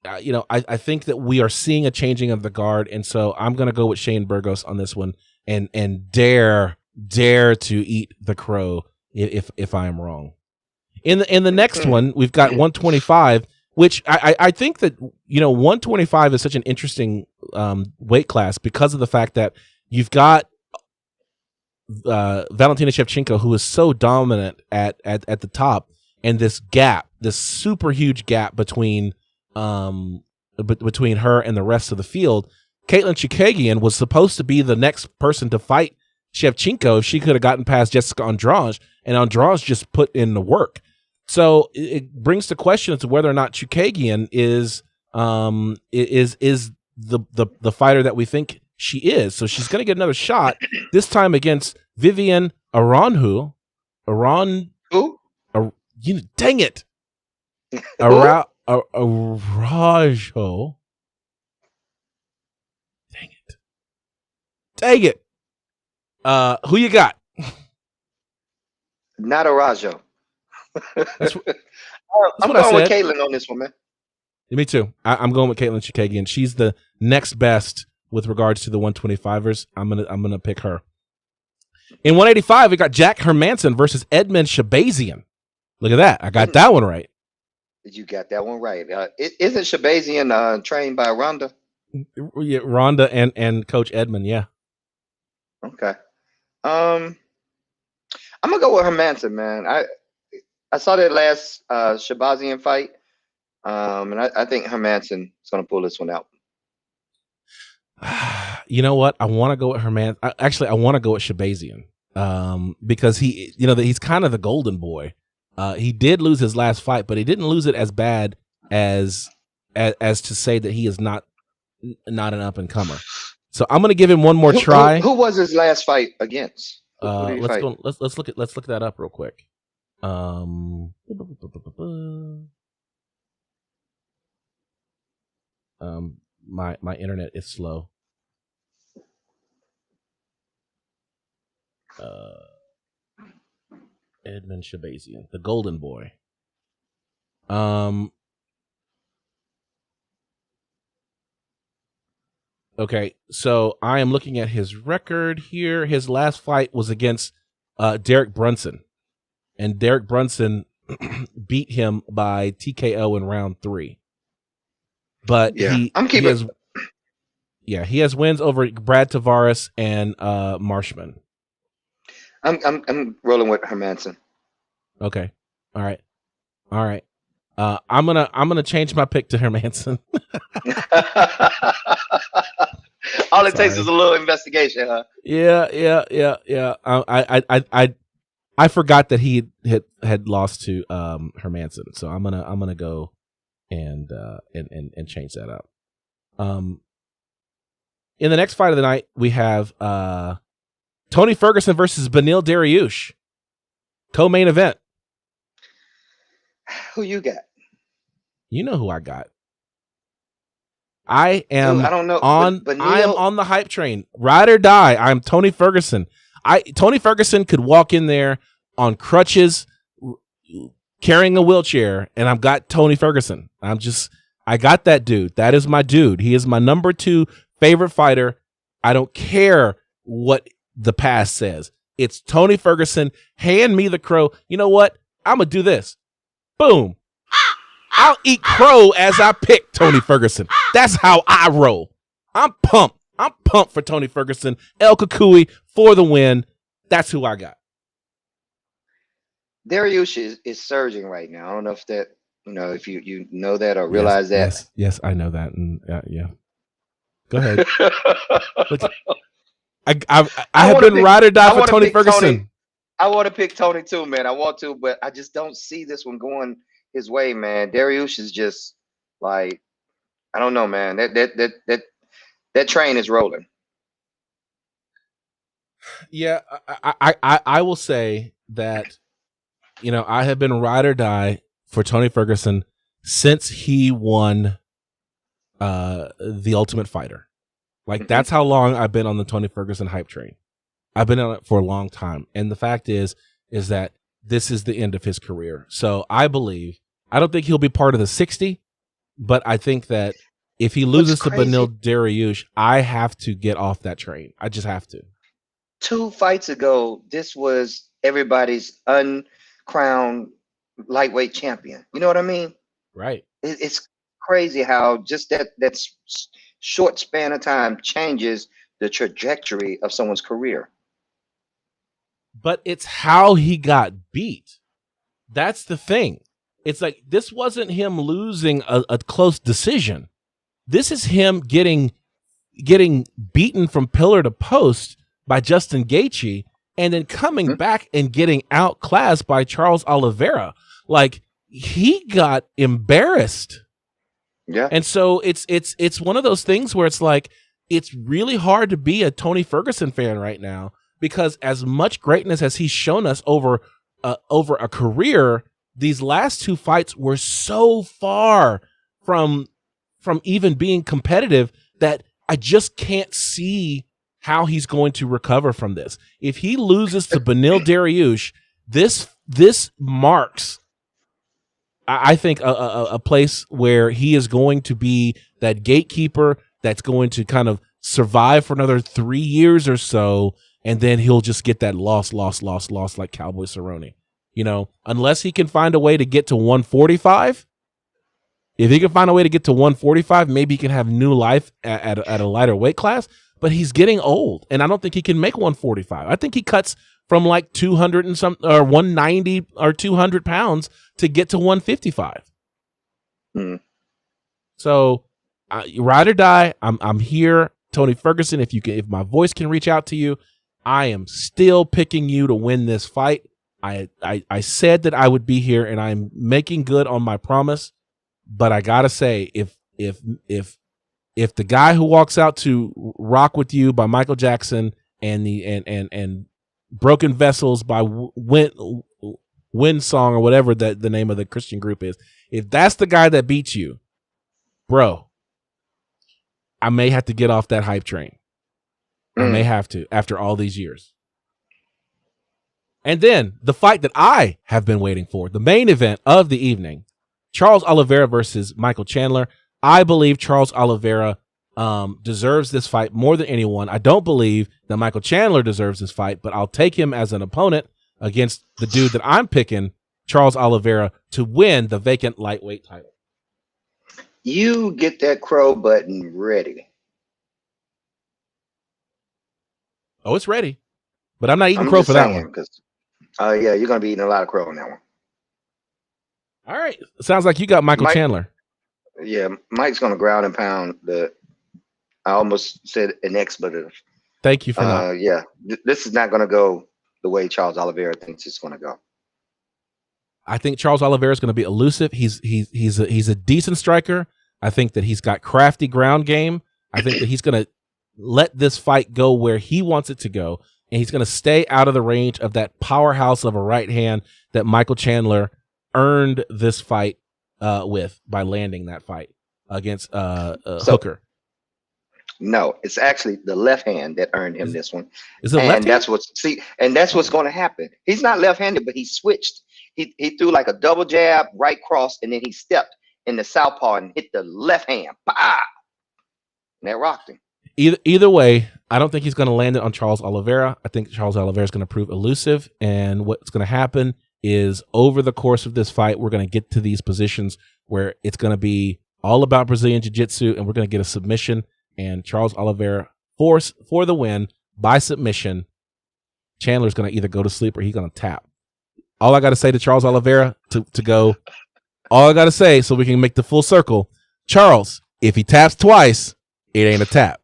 I think that we are seeing a changing of the guard, and so I'm going to go with Shane Burgos on this one and dare to eat the crow if I am wrong. In the next one, we've got 125, which I think that 125 is such an interesting weight class because of the fact that you've got Valentina Shevchenko, who is so dominant at the top, and this super huge gap between her and the rest of the field. Caitlin Chikagian was supposed to be the next person to fight Shevchenko if she could have gotten past Jessica Andrade, and Andrade just put in the work. So it brings to question as to whether or not Chikagian is the fighter that we think she is. So she's going to get another shot, this time against Vivian Aranju. Who? Dang it. Araujo. Dang it. Who you got? Not Araujo. That's I'm what I going with said. Caitlin on this one, man. Me too. I'm going with Caitlin Chikagian. She's the next best with regards to the 125ers. I'm gonna pick her. In 185, we got Jack Hermanson versus Edmund Shabazian. Look at that. I got that one right. You got that one right. Isn't Shabazian trained by Ronda? Yeah, Ronda and Coach Edmund, yeah. Okay. I'm gonna go with Hermanson, man. I saw that last Shabazian fight, and I think Hermanson is gonna pull this one out. You know what? I want to go with Hermanson. Actually, I want to go with Shabazian because he's kind of the golden boy. He did lose his last fight, but he didn't lose it as bad as to say that he is not an up and comer. So I'm gonna give him one more try. Who was his last fight against? Let's look that up real quick. My internet is slow. Edmund Shabazian, the golden boy. Okay, so I am looking at his record here. His last fight was against Derek Brunson, and Derek Brunson beat him by TKO in round 3. But he has wins over Brad Tavares and Marshman. I'm rolling with Hermanson. Okay, all right. I'm gonna change my pick to Hermanson. All it takes is a little investigation, huh? Yeah. I forgot that he had lost to Hermanson, so I'm gonna go and change that up. In the next fight of the night, we have Tony Ferguson versus Beneil Dariush, co-main event. Who you got? You know who I got. I am I don't know. I am on the hype train. Ride or die. I'm Tony Ferguson. Tony Ferguson could walk in there on crutches, carrying a wheelchair, and I've got Tony Ferguson. I got that dude. That is my dude. He is my number 2 favorite fighter. I don't care what the past says. It's Tony Ferguson. Hand me the crow. You know what? I'm going to do this. Boom. I'll eat crow as I pick Tony Ferguson. That's how I roll. I'm pumped. I'm pumped for Tony Ferguson. El Kukui for the win. That's who I got. Dariush is surging right now. I don't know if that, if you know that or realize that. Yes, I know that. And yeah. Go ahead. Look, I have been ride or die for Tony Ferguson. I want to pick Tony too, man. I want to, but I just don't see this one going his way, man. Dariush is just like, I don't know, man. That train is rolling. Yeah, I will say that, I have been ride or die for Tony Ferguson since he won the Ultimate Fighter. Like, that's how long I've been on the Tony Ferguson hype train. I've been on it for a long time. And the fact is that this is the end of his career. So I don't think he'll be part of the 60, but I think that if he loses to Beneil Dariush, I have to get off that train. I just have to. 2 fights ago, this was everybody's uncrowned lightweight champion. You know what I mean? Right. It's crazy how just that short span of time changes the trajectory of someone's career. But it's how he got beat. That's the thing. It's like, this wasn't him losing a close decision. This is him getting beaten from pillar to post by Justin Gaethje, and then coming back and getting outclassed by Charles Oliveira. Like, he got embarrassed. Yeah. And so it's one of those things where it's like, it's really hard to be a Tony Ferguson fan right now, because as much greatness as he's shown us over a career, these last two fights were so far from even being competitive that I just can't see how he's going to recover from this. If he loses to Beneil Dariush, this marks, I think, a place where he is going to be that gatekeeper that's going to kind of survive for another 3 years or so, and then he'll just get that loss like Cowboy Cerrone. You know, unless he can find a way to get to 145. If he can find a way to get to 145, maybe he can have new life at a lighter weight class. But he's getting old, and I don't think he can make 145. I think he cuts from like 200 and some, or 190 or 200 pounds to get to 155. So, ride or die. I'm here, Tony Ferguson. If my voice can reach out to you, I am still picking you to win this fight. I said that I would be here, and I'm making good on my promise. But I gotta say, if the guy who walks out to Rock With You by Michael Jackson and Broken Vessels by Wind Song, or whatever the name of the Christian group is, if that's the guy that beats you, bro, I may have to get off that hype train. I may have to, after all these years. And then the fight that I have been waiting for, the main event of the evening, Charles Oliveira versus Michael Chandler. I believe Charles Oliveira deserves this fight more than anyone. I don't believe that Michael Chandler deserves this fight, but I'll take him as an opponent against the dude that I'm picking, Charles Oliveira, to win the vacant lightweight title. You get that crow button ready. Oh, it's ready. But I'm not eating crow for that one. Yeah, you're going to be eating a lot of crow on that one. All right. Sounds like you got Michael Chandler. Yeah, Mike's going to ground and pound I almost said an expletive. Thank you for that. Yeah, this is not going to go the way Charles Oliveira thinks it's going to go. I think Charles Oliveira is going to be elusive. He's a decent striker. I think that he's got crafty ground game. I think that he's going to let this fight go where he wants it to go, and he's going to stay out of the range of that powerhouse of a right hand that Michael Chandler earned this fight with by landing that fight against Hooker. No, it's actually the left hand that earned him this one. Is it left hand? That's what's going to happen. He's not left-handed, but he switched. He threw like a double jab, right cross, and then he stepped in the southpaw and hit the left hand. Bah! And that rocked him. Either way, I don't think he's going to land it on Charles Oliveira. I think Charles Oliveira is going to prove elusive, and what's going to happen is over the course of this fight, we're going to get to these positions where it's going to be all about Brazilian Jiu-Jitsu, and we're going to get a submission, and Charles Oliveira for the win by submission. Chandler's going to either go to sleep or he's going to tap. All I got to say to Charles Oliveira to go, all I got to say so we can make the full circle, Charles, if he taps twice, it ain't a tap.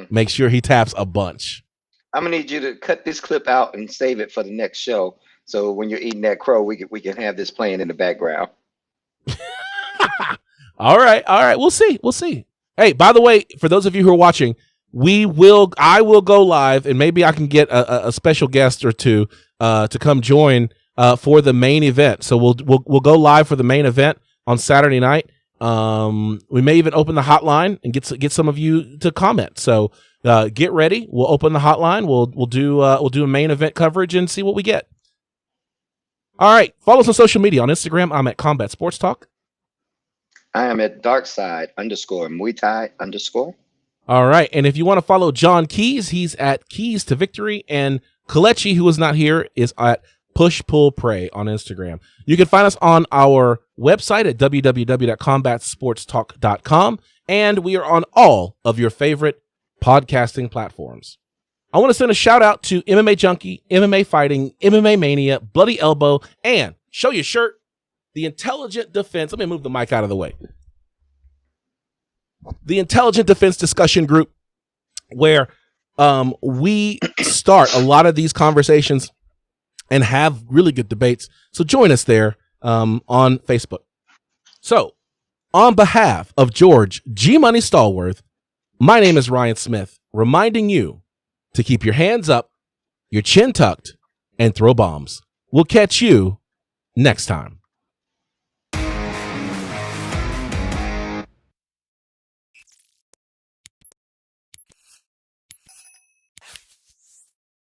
Make sure he taps a bunch. I'm going to need you to cut this clip out and save it for the next show. So when you're eating that crow, we can have this playing in the background. All right. We'll see. Hey, by the way, for those of you who are watching, I will go live, and maybe I can get a special guest or two to come join for the main event. So we'll go live for the main event on Saturday night. We may even open the hotline and get some of you to comment. So get ready. We'll open the hotline. We'll do a main event coverage and see what we get. All right. Follow us on social media. On Instagram, I'm at Combat Sports Talk. I am at darkside_Muay Thai_. All right. And if you want to follow John Keys, he's at Keys to Victory. And Kalechi, who is not here, is at Push Pull Pray on Instagram. You can find us on our website at www.combatsportstalk.com, and we are on all of your favorite podcasting platforms. I want to send a shout out to MMA Junkie, MMA Fighting, MMA Mania, Bloody Elbow, and show your shirt, the Intelligent Defense. Let me move the mic out of the way. The Intelligent Defense discussion group, where we start a lot of these conversations and have really good debates. So join us there on Facebook. So on behalf of George G Money Stallworth, my name is Ryan Smith, reminding you to keep your hands up, your chin tucked, and throw bombs. We'll catch you next time.